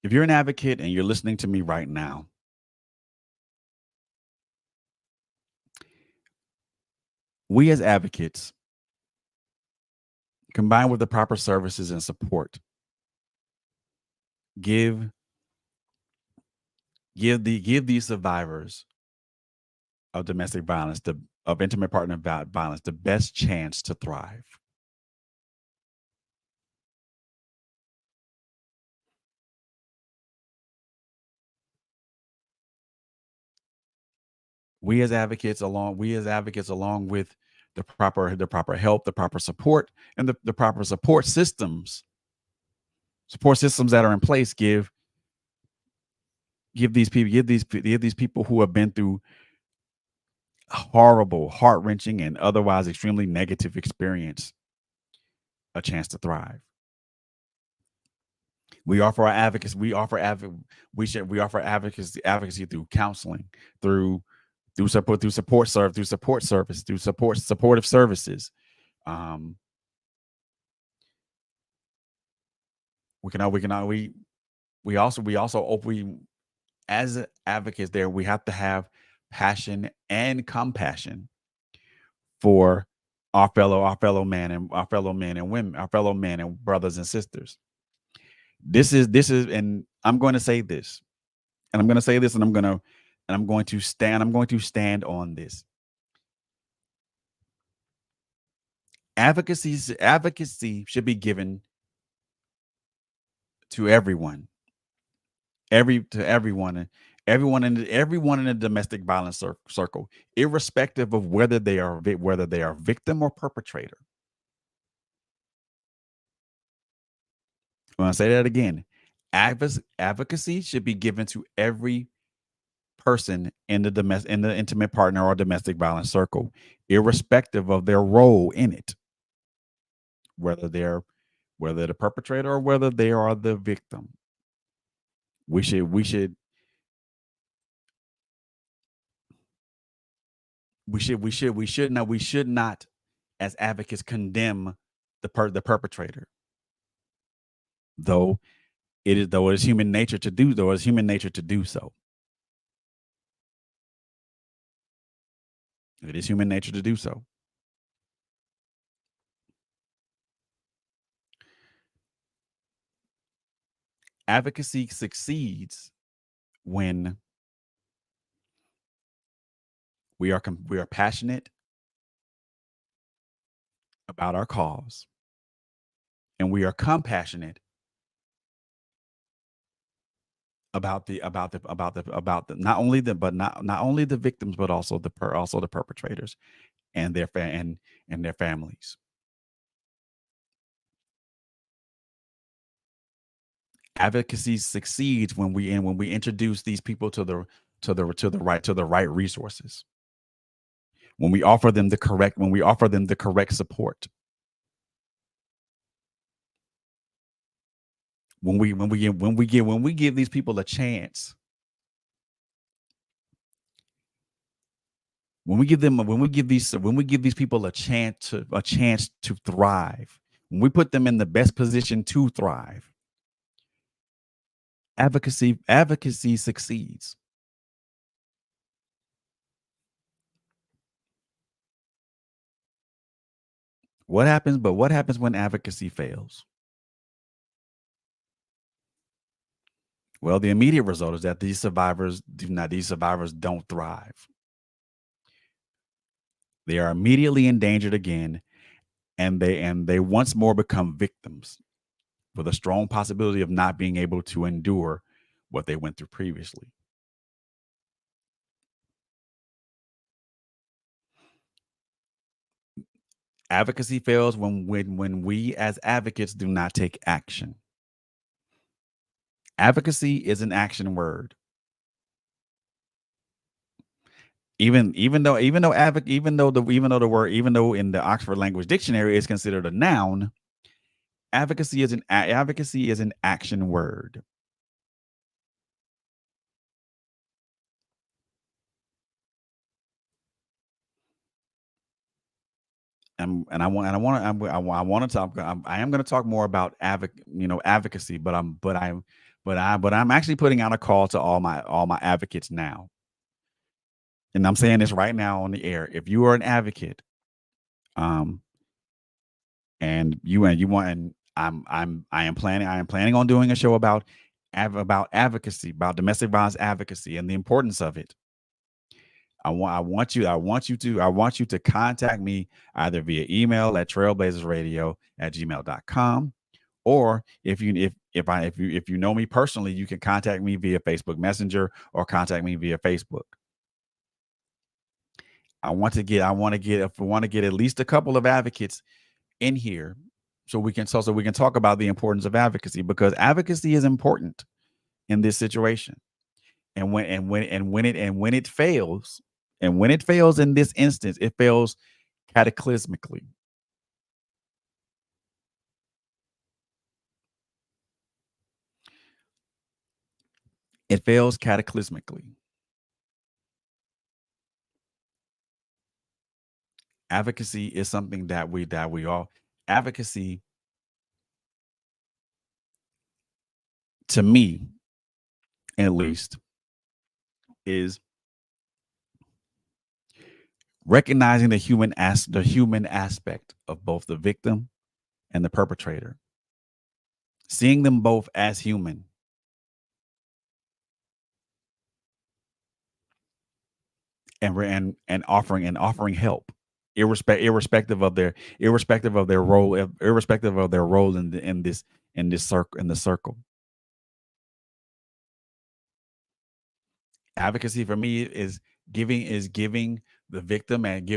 If you're an advocate and you're listening to me right now, we as advocates, combined with the proper services and support, give these survivors of domestic violence, of intimate partner violence, the best chance to thrive. We as advocates, along with the proper help, the proper support, and the proper support systems that are in place, give these people who have been through horrible, heart-wrenching, and otherwise extremely negative experience a chance to thrive. We offer our advocacy. We offer advocacy through counseling, through supportive services. We also as advocates there, we have to have passion and compassion for our fellow men and women, our fellow men and brothers and sisters. This is, and I'm going to say this, and I'm going to say this, and I'm going to stand on this. Advocacy should be given to everyone. Everyone in the domestic violence circle, irrespective of whether they are victim or perpetrator. I'm going to say that again. Advocacy should be given to every person in the intimate partner or domestic violence circle, irrespective of their role in it, whether they're the perpetrator or whether they are the victim. We should not as advocates condemn the perpetrator, though it is human nature to do so. It is human nature to do so. Advocacy succeeds when we are passionate about our cause, and we are compassionate about the not only the victims, but also the perpetrators and their families. Advocacy succeeds when we introduce these people to the right resources. When we offer them the correct support. When we give these people a chance. When we give these people a chance to thrive. When we put them in the best position to thrive. Advocacy succeeds. What happens when advocacy fails? Well, the immediate result is that these survivors don't thrive. They are immediately endangered again, and they once more become victims, with a strong possibility of not being able to endure what they went through previously. Advocacy fails when we as advocates do not take action. Advocacy is an action word. Even though in the Oxford Language Dictionary is considered a noun, advocacy is an action word. I am going to talk more about advocacy, but I'm actually putting out a call to all my advocates now. And I'm saying this right now on the air. If you are an advocate, I am planning on doing a show about advocacy, about domestic violence advocacy and the importance of it. I want you to contact me either via email at trailblazersradio@gmail.com, or if you know me personally, you can contact me via Facebook Messenger or contact me via Facebook. I want to get at least a couple of advocates in here so we can talk about the importance of advocacy, because advocacy is important in this situation. And when it fails in this instance, it fails cataclysmically. It fails cataclysmically. Advocacy is something that we all advocacy, to me at least, is recognizing the human aspect of both the victim and the perpetrator, seeing them both as human, and offering help, irrespective of their role in the circle. Advocacy for me is giving the victim and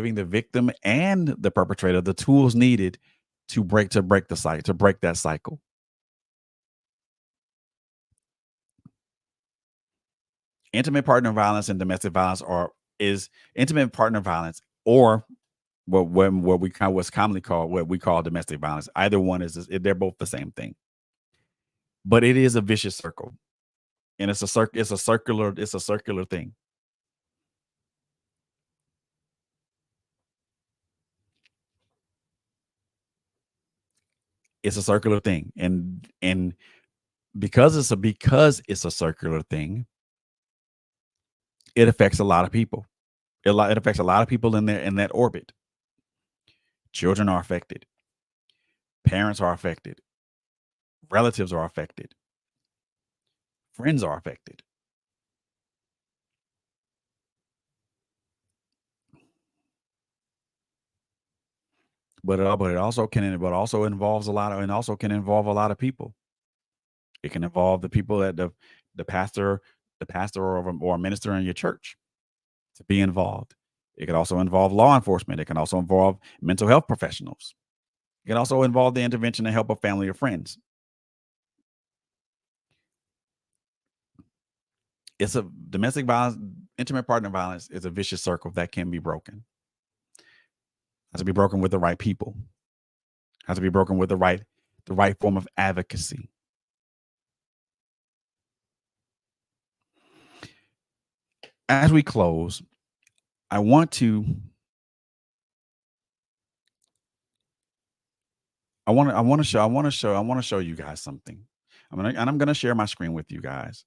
the perpetrator the tools needed to break that cycle. Intimate partner violence and domestic violence is intimate partner violence, or what's commonly called what we call domestic violence. Either one they're both the same thing, but it is a vicious circle, and it's a circular thing. It's a circular thing, and because it's a circular thing, it affects a lot of people. It affects a lot of people in that orbit. Children are affected. Parents are affected. Relatives are affected. Friends are affected. But it also involves a lot of, and also can involve a lot of people. It can involve the people that the pastor or a minister in your church to be involved. It can also involve law enforcement. It can also involve mental health professionals. It can also involve the intervention and help of family or friends. It's a domestic violence, intimate partner violence is a vicious circle that can be broken. Has to be broken with the right people. Has to be broken with the right form of advocacy. As we close, I want to show you guys something. I'm gonna share my screen with you guys.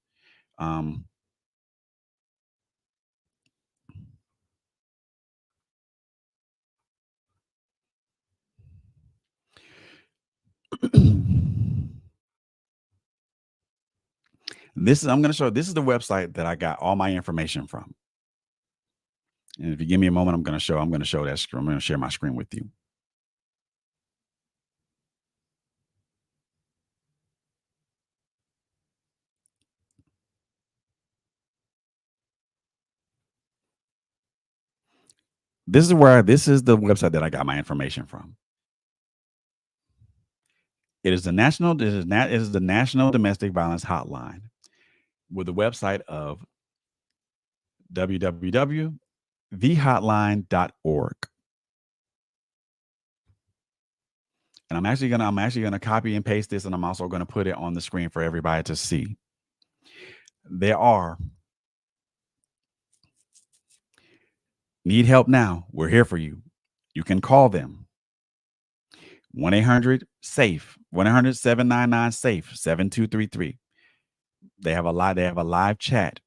This is the website that I got all my information from. And if you give me a moment, I'm gonna show that screen. I'm gonna share my screen with you. This is the website that I got my information from. It is the National Domestic Violence Hotline, with the website of www.thehotline.org. And I'm actually gonna copy and paste this, and I'm also gonna put it on the screen for everybody to see. Need help now? We're here for you. You can call them. 1-800-SAFE, 1-800-799-SAFE, 7233. They have a live chat.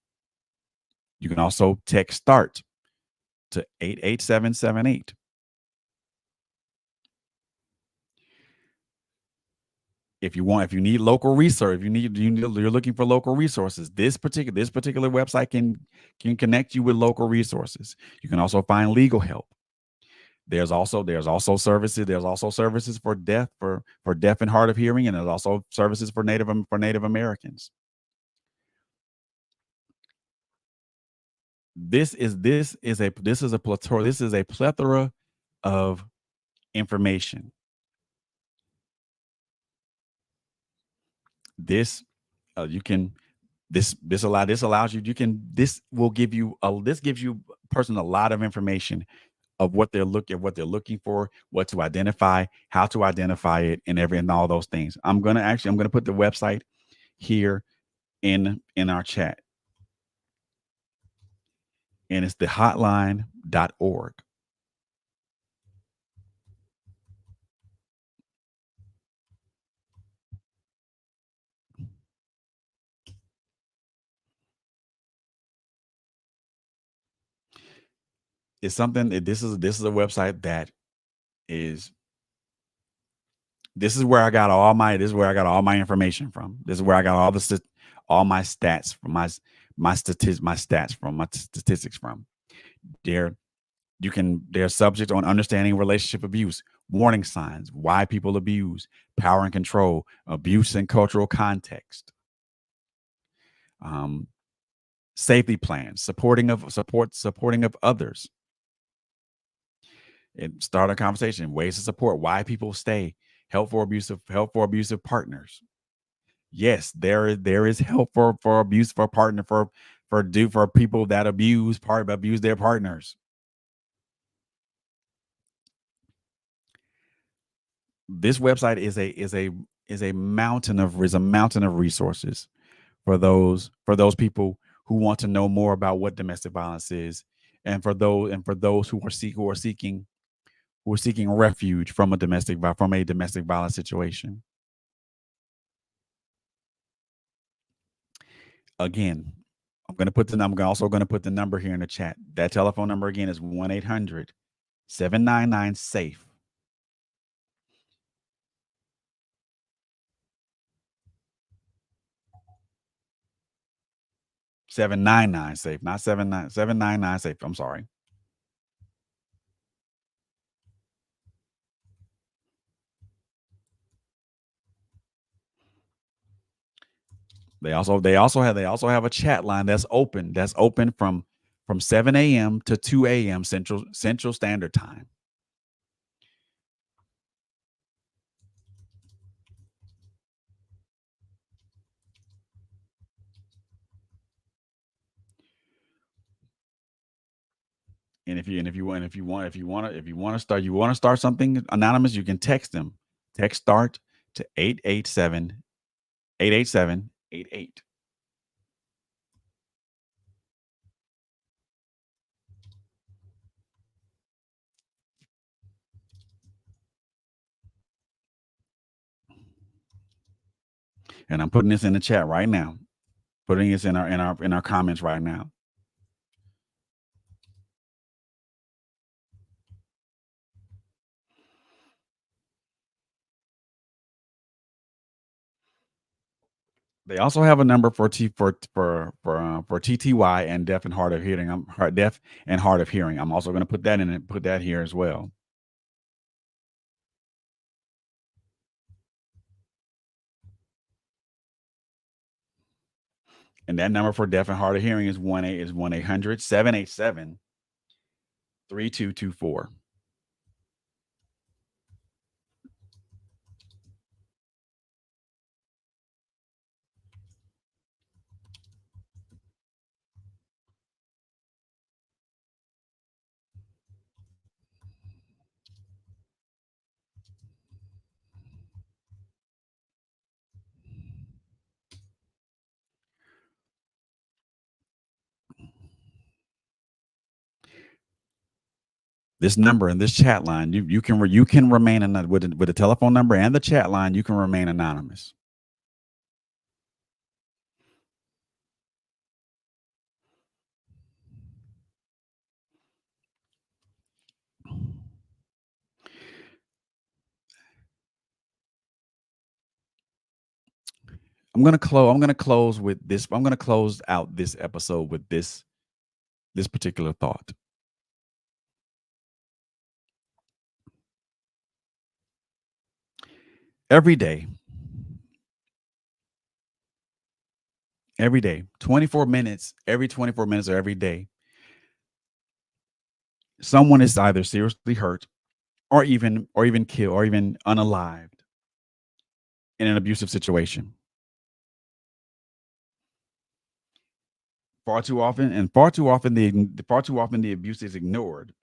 You can also text START to 88778. If you need local research, you're looking for local resources, this particular website can connect you with local resources. You can also find legal help. There's also services for deaf and hard of hearing, and there's also services for Native Americans. This is a plethora of information. This gives you person a lot of information of what they're looking for, what to identify, how to identify it, and all those things. I'm gonna put the website here in our chat, and it's thehotline.org. It's something. This is a website that is. This is where I got all my information from. This is where I got all my stats from my statistics from. They're subject on understanding relationship abuse, warning signs, why people abuse, power and control, abuse and cultural context, safety plans, supporting of others. And start a conversation, ways to support, why people stay, help for abusive partners. Yes, there is help for partner for for people that abuse their partners. This website is a mountain of resources for those people who want to know more about what domestic violence is, and for those who are seeking refuge from a domestic violence situation. Again, I'm also going to put the number here in the chat. That telephone number again is 1-800-799-SAFE. SAFE, not 799 SAFE. I'm sorry. They also have a chat line that's open from 7 a.m. to 2 a.m. Central Standard Time. And if you want to start something anonymous, you can text them. Text start to 887-887-88. And I'm putting this in the chat right now. Putting this in our comments right now. They also have a number for TTY and deaf and hard of hearing. Deaf and hard of hearing. I'm also going to put that in and put that here as well. And that number for deaf and hard of hearing is 1-800-787-3224. This number and this chat line, you can remain with the telephone number and the chat line. You can remain anonymous. I'm gonna close with this. I'm gonna close out this episode with this particular thought. Every day, 24 minutes, every 24 minutes or every day, someone is either seriously hurt or even killed or even unalived in an abusive situation. Far too often the abuse is ignored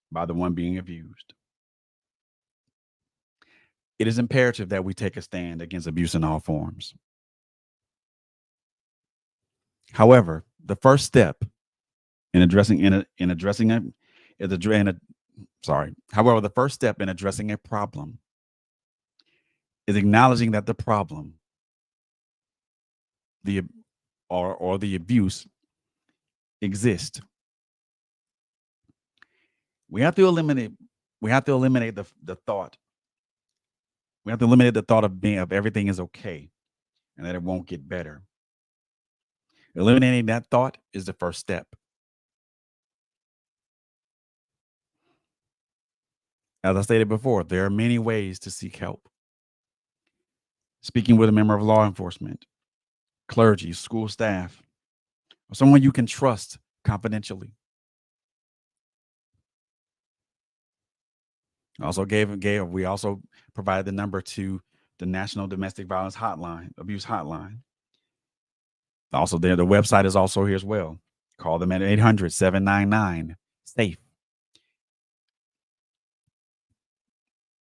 by the one being abused. It is imperative that we take a stand against abuse in all forms. However, the first step in addressing a problem is acknowledging that the problem, the abuse exists. We have to eliminate the thought. We have to eliminate the thought of everything is okay and that it won't get better. Eliminating that thought is the first step. As I stated before, there are many ways to seek help. Speaking with a member of law enforcement, clergy, school staff, or someone you can trust confidentially. We also provided the number to the National Domestic Violence Hotline, Abuse Hotline. Also there, the website is also here as well. Call them at 800-799-SAFE.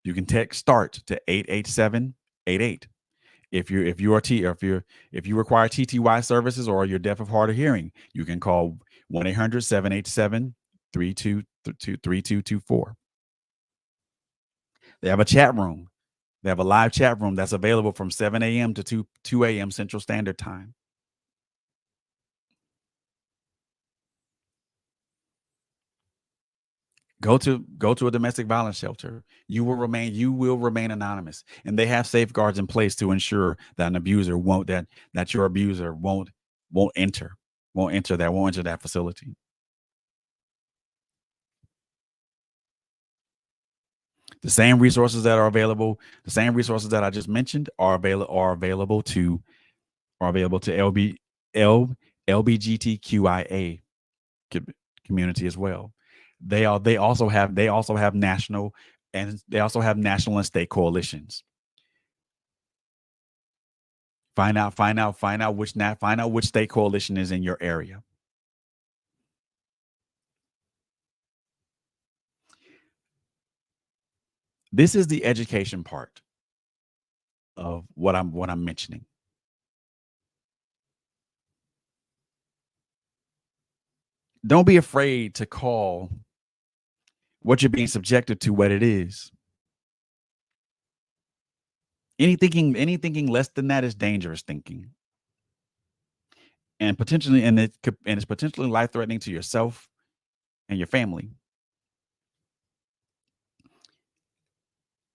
You can text START to 88788. If you require TTY services or you're deaf of hard of hearing, you can call 1-800-787-3224. They have a chat room. They have a live chat room that's available from 7 a.m. to 2 a.m. Central Standard Time. Go to a domestic violence shelter. You will remain anonymous, and they have safeguards in place to ensure that an abuser that your abuser won't enter that facility. The same resources that I just mentioned are available to LGBTQIA community as well. They also have national and state coalitions. Find out which state coalition is in your area. This is the education part of what I'm mentioning. Don't be afraid to call what you're being subjected to what it is. Any thinking less than that is dangerous thinking, and it's potentially life-threatening to yourself and your family.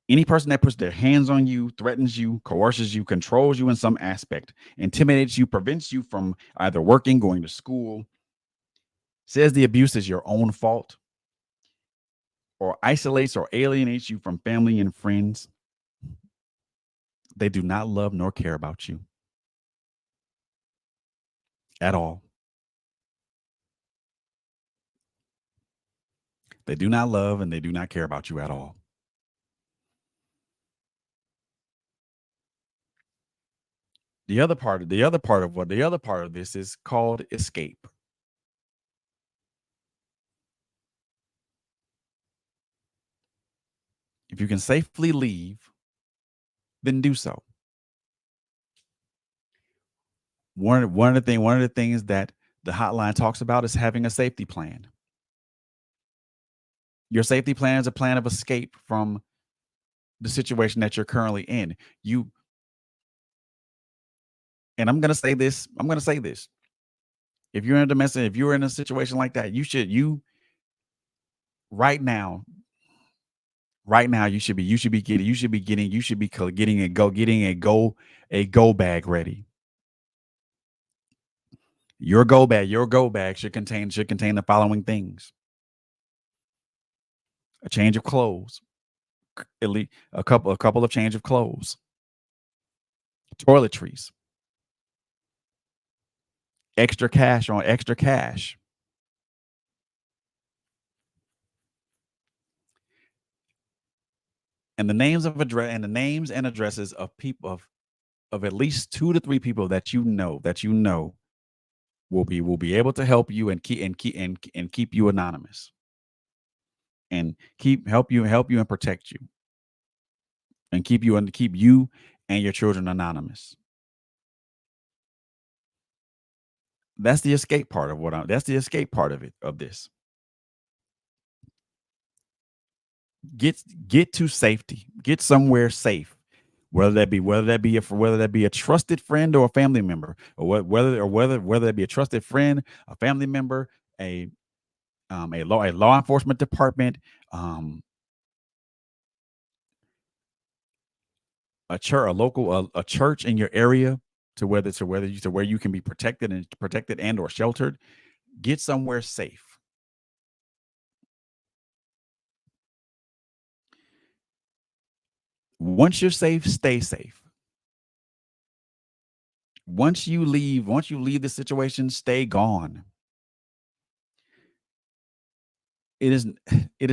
Any person that puts their hands on you, threatens you, coerces you, controls you in some aspect, intimidates you, prevents you from either working, going to school, says the abuse is your own fault, or isolates or alienates you from family and friends, they do not love nor care about you at all. They do not love and they do not care about you at all. The other part of this is called escape. If you can safely leave, then do so. One of the things that the hotline talks about is having a safety plan. Your safety plan is a plan of escape from the situation that you're currently in. And I'm going to say this. If you're in a situation like that, you should be getting a go bag ready. Your go bag should contain the following things: a change of clothes, at least a couple of change of clothes, toiletries, extra cash, and the names and addresses of people of at least 2 to 3 people that you know will be able to help you and keep you anonymous, and help you and protect you, and keep you and your children anonymous. That's the escape part of this. Get to safety. Get somewhere safe. Whether that be a trusted friend or a family member, or whether it be a trusted friend, a family member, a law enforcement department, a church in your area, to where you can be protected and or sheltered. Get somewhere safe. Once you're safe, stay safe. Once you leave the situation, stay gone. It is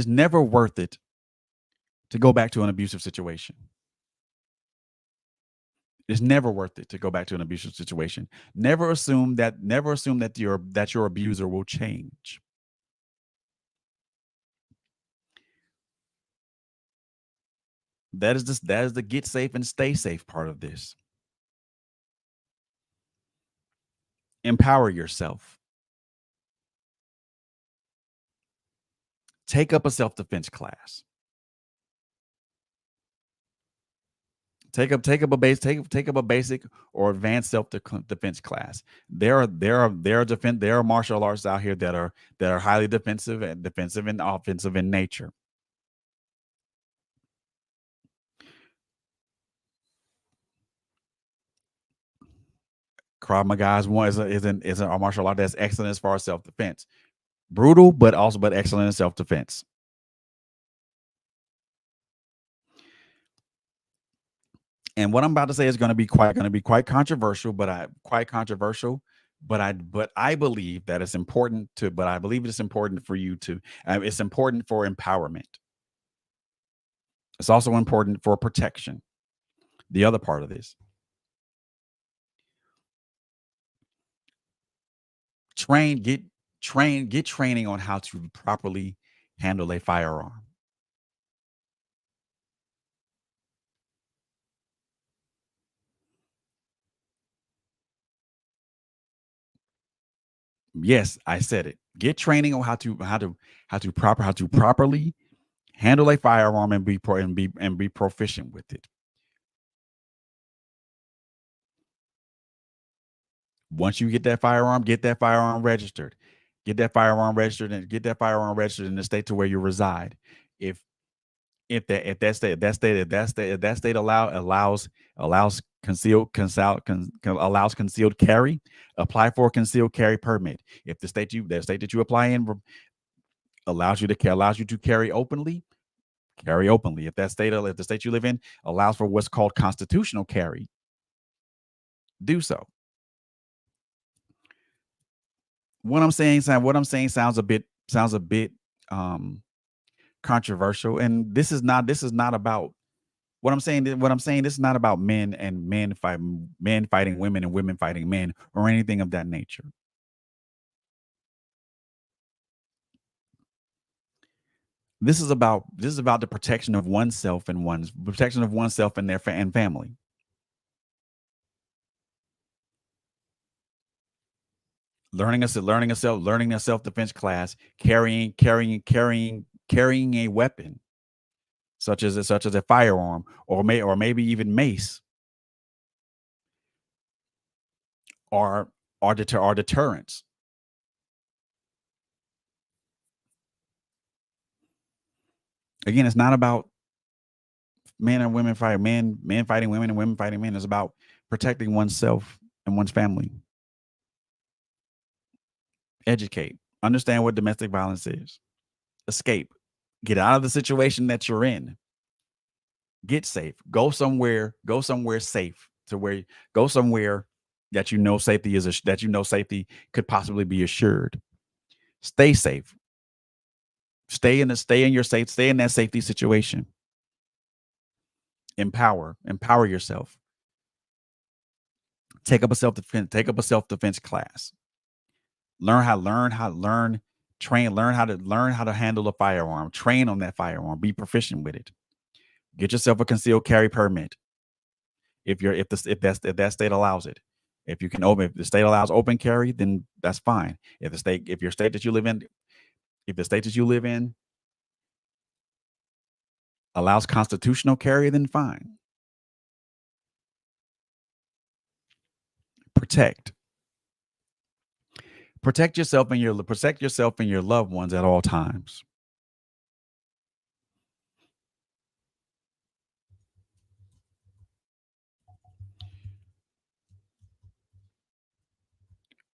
never worth it to go back to an abusive situation. It's never worth it to go back to an abusive situation. Never assume that your abuser will change. That is the get safe and stay safe part of this. Empower yourself. Take up a self-defense class. Take up a basic or advanced self-defense class. There are martial arts out here that are highly defensive and offensive in nature. Krav Maga is a martial art that's excellent as far as self-defense. Brutal, but excellent in self-defense. And what I'm about to say is going to be quite controversial, but I believe that it's important to. But I believe it's important for you to. It's important for empowerment. It's also important for protection. The other part of this. Get training on how to properly handle a firearm. Yes, I said it. Get training on how to properly handle a firearm and be proficient with it. Once you get that firearm registered. Get that firearm registered in the state to where you reside. If that state allows concealed carry, apply for a concealed carry permit. If the state that you apply in allows you to carry openly, carry openly. If the state you live in allows for what's called constitutional carry, do so. What I'm saying sounds a bit controversial, and this is not about what I'm saying. This is not about men fighting women and women fighting men or anything of that nature. This is about the protection of oneself and their family. Learning a self-defense class, carrying a weapon, such as a firearm, or maybe even mace, are deterrents. Again, it's not about men and women fighting men fighting women and women fighting men. It's about protecting oneself and one's family. Educate, understand what domestic violence is, escape, get out of the situation that you're in, get safe, go somewhere safe go somewhere that safety could possibly be assured. Stay safe. Stay in that safety situation. Empower yourself. Take up a self-defense class. Learn how to handle a firearm. Train on that firearm. Be proficient with it. Get yourself a concealed carry permit. If that state allows it. If the state allows open carry, then that's fine. If the state that you live in allows constitutional carry, then fine. Protect yourself and your loved ones at all times.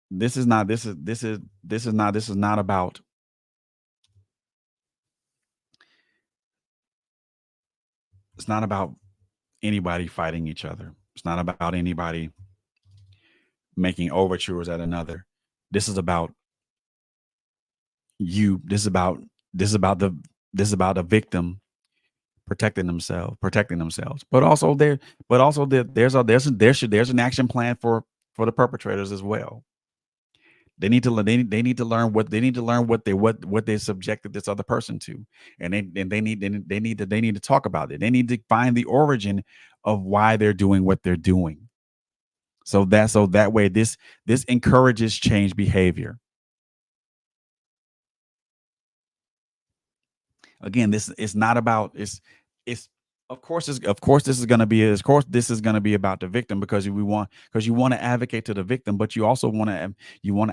This is not about it's not about anybody fighting each other. It's not about anybody making overtures at another. This is about you. This is about the victim protecting themselves, but also there's an action plan for the perpetrators as well. They need to they need to learn what they subjected this other person to, and they need to talk about it. They need to find the origin of why they're doing what they're doing. So that way this encourages change behavior. Again, this is not about it's of course this is going to be about the victim, because you want to advocate to the victim, but you also want to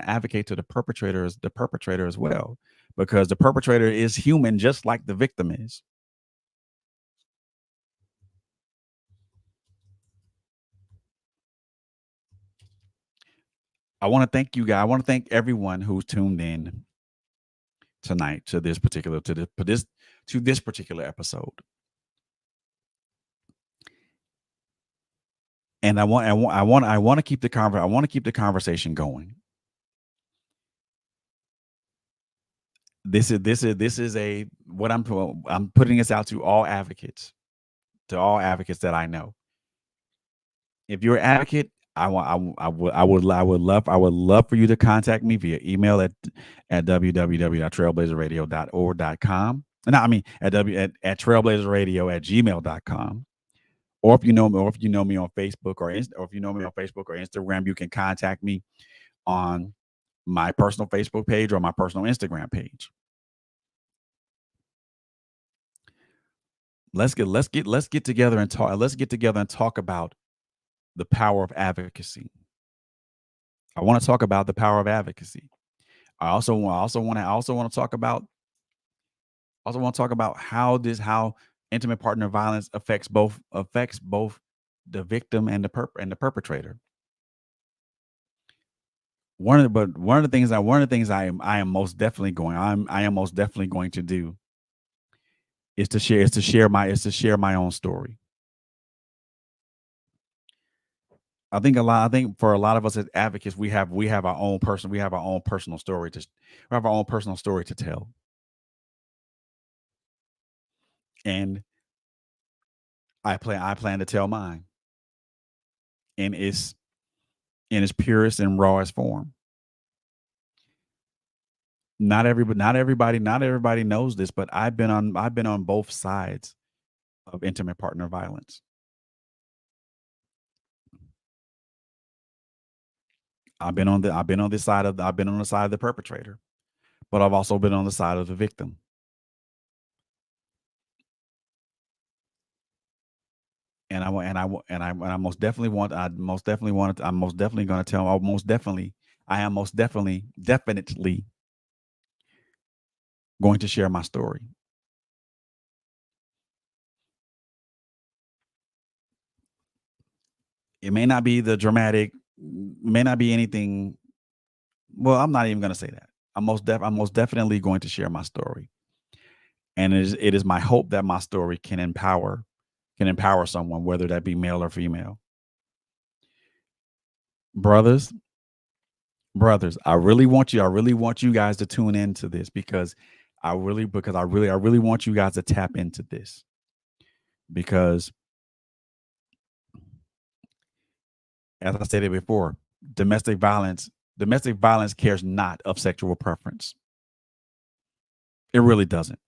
advocate to the perpetrator as well, because the perpetrator is human just like the victim is. I want to thank you guys. I want to thank everyone who's tuned in tonight to this particular episode. And I want to keep the conversation going. This is what I'm putting this out to all advocates that I know. If you're an advocate, I would love for you to contact me via email at www.trailblazerradio.org.com. No, I mean at trailblazerradio@gmail.com. Or if you know me on Facebook or Instagram, you can contact me on my personal Facebook page or my personal Instagram page. Let's get together and talk. Let's get together and talk about the power of advocacy. I want to talk about the power of advocacy. I also want to talk about how intimate partner violence affects both the victim and the perpetrator. One of the things I am most definitely going to do is to share my own story. I think for a lot of us as advocates, we have our own personal story to tell. And I plan to tell mine in its purest and rawest form. Not everybody knows this, but I've been on both sides of intimate partner violence. I've been on the side of the perpetrator, but I've also been on the side of the victim. And I'm most definitely going to share my story. It may not be the dramatic, may not be anything. Well, I'm not even going to say that. I'm most definitely going to share my story. And it is my hope that my story can empower someone, whether that be male or female. Brothers, I really want you guys to tune into this, because I really want you guys to tap into this, because as I stated before, domestic violence cares not of sexual preference. It really doesn't.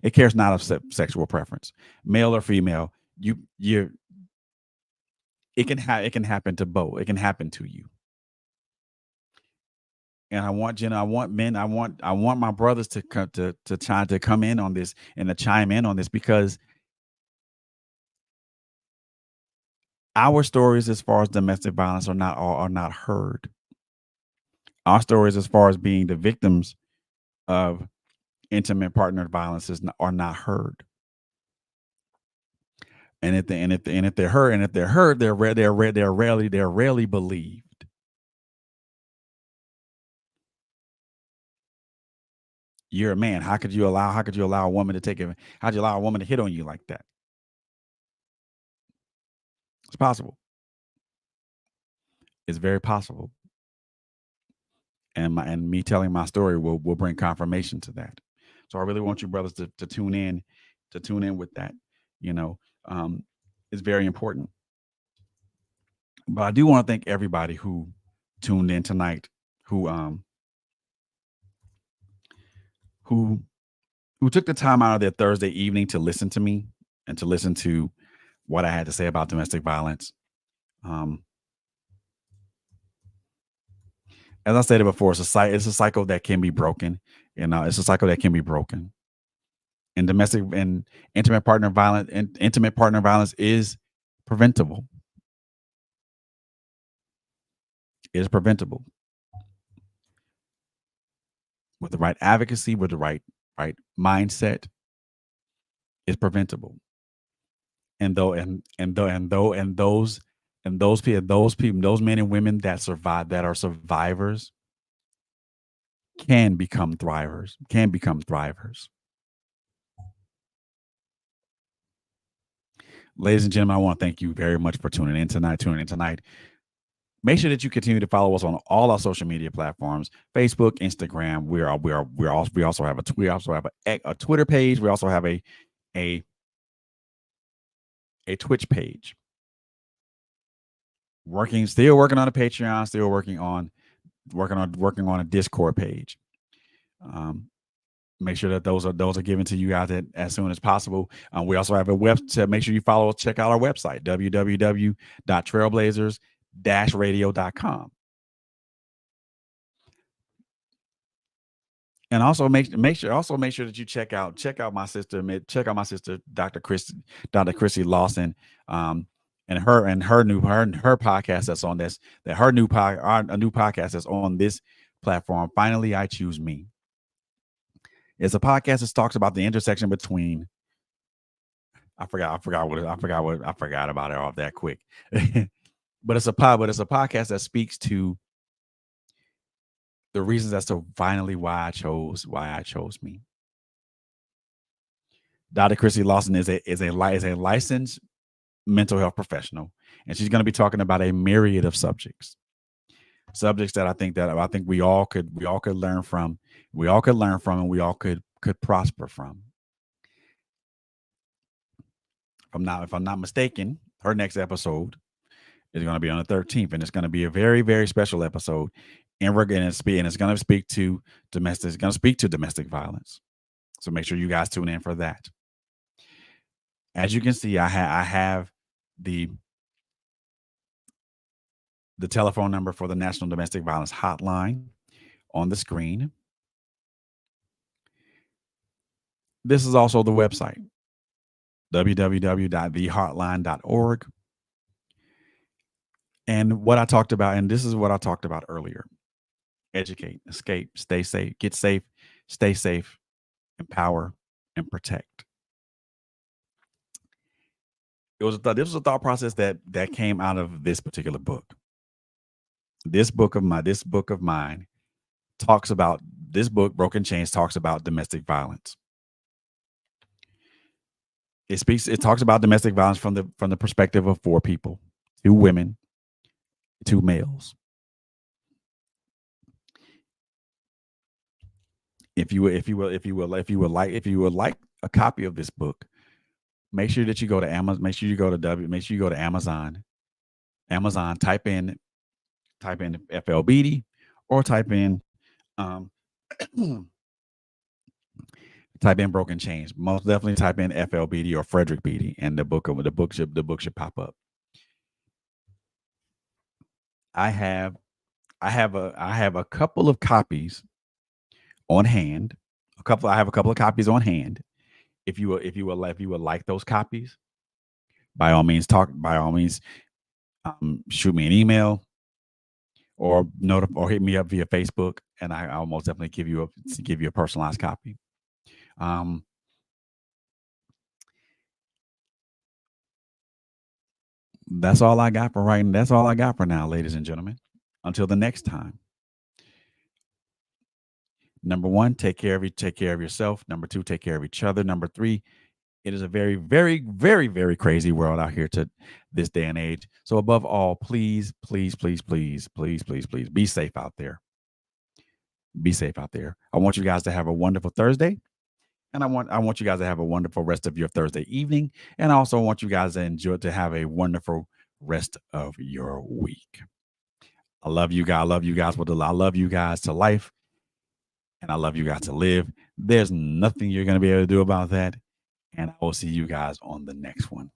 It cares not of sexual preference, male or female. It can happen to both. It can happen to you. And I want my brothers to try to come in on this and to chime in on this, because our stories as far as domestic violence are not heard. Our stories as far as being the victims of intimate partner violence are not heard. And if they're heard, they're rarely believed. You're a man. How could you allow a woman to take it? How'd you allow a woman to hit on you like that? It's possible. It's very possible. And me telling my story will bring confirmation to that. So I really want you brothers to tune in with that. you know, is very important. But I do want to thank everybody who tuned in tonight, who who who took the time out of their Thursday evening to listen to me and to listen to what I had to say about domestic violence. Um, as I stated before, it's a cycle that can be broken. It's a cycle that can be broken. And domestic and intimate partner violence is preventable. It is preventable with the right advocacy, with the right mindset. It's preventable. And those people, those men and women that survive, that are survivors, can become thrivers. Ladies and gentlemen, I want to thank you very much for tuning in tonight. Make sure that you continue to follow us on all our social media platforms: Facebook, Instagram. We also have a Twitter page. We also have a Twitch page. Still working on a Patreon. Still working on a Discord page. Make sure that those are given to you guys as soon as possible. We also have a website. Make sure you follow us. Check out our website, www.trailblazers-radio.com. And also make sure that you check out my sister, Dr. Chrissy Lawson, and her new podcast that's on this, a new podcast that's on this platform. Finally, I Choose Me. It's a podcast that talks about the intersection between. I forgot about it off that quick. But it's a podcast that speaks to the reasons as to finally why I chose me. Dr. Chrissy Lawson is a licensed mental health professional, and she's going to be talking about a myriad of subjects that I think we all could learn from, and we all could prosper from. If I'm not mistaken, her next episode is going to be on the 13th, and it's going to be a very, very special episode. And it's going to speak to domestic violence. So make sure you guys tune in for that. As you can see, I have the telephone number for the National Domestic Violence Hotline on the screen. This is also the website, www.thehotline.org. And what I talked about, and this is what I talked about earlier: educate, escape, stay safe, get safe, stay safe, empower, and protect. This was a thought process that came out of this particular book. This book of mine talks about, this book, Broken Chains, talks about domestic violence. It talks about domestic violence from the perspective of 4 people: 2 women, 2 males. If you would like a copy of this book, make sure that you go to Amazon. Make sure you go to Amazon. Type in FLBD, or type in Broken Chains. Most definitely type in FLBD or Frederick Beatty, and the book should pop up. I have a couple of copies on hand. I have a couple of copies on hand. If you would like those copies, by all means shoot me an email or hit me up via Facebook, and I'll most definitely give you a personalized copy. That's all I got for right now. That's all I got for now, ladies and gentlemen. Until the next time. Number 1, take care of yourself. Number 2, take care of each other. Number 3, it is a very, very, very, very crazy world out here to this day and age. So above all, please, please, please, please, please, please, please be safe out there. Be safe out there. I want you guys to have a wonderful Thursday, And I want you guys to have a wonderful rest of your Thursday evening. And I also want you guys to have a wonderful rest of your week. I love you guys. I love you guys with I love you guys to life. And I love you guys to live. There's nothing you're going to be able to do about that. And I will see you guys on the next one.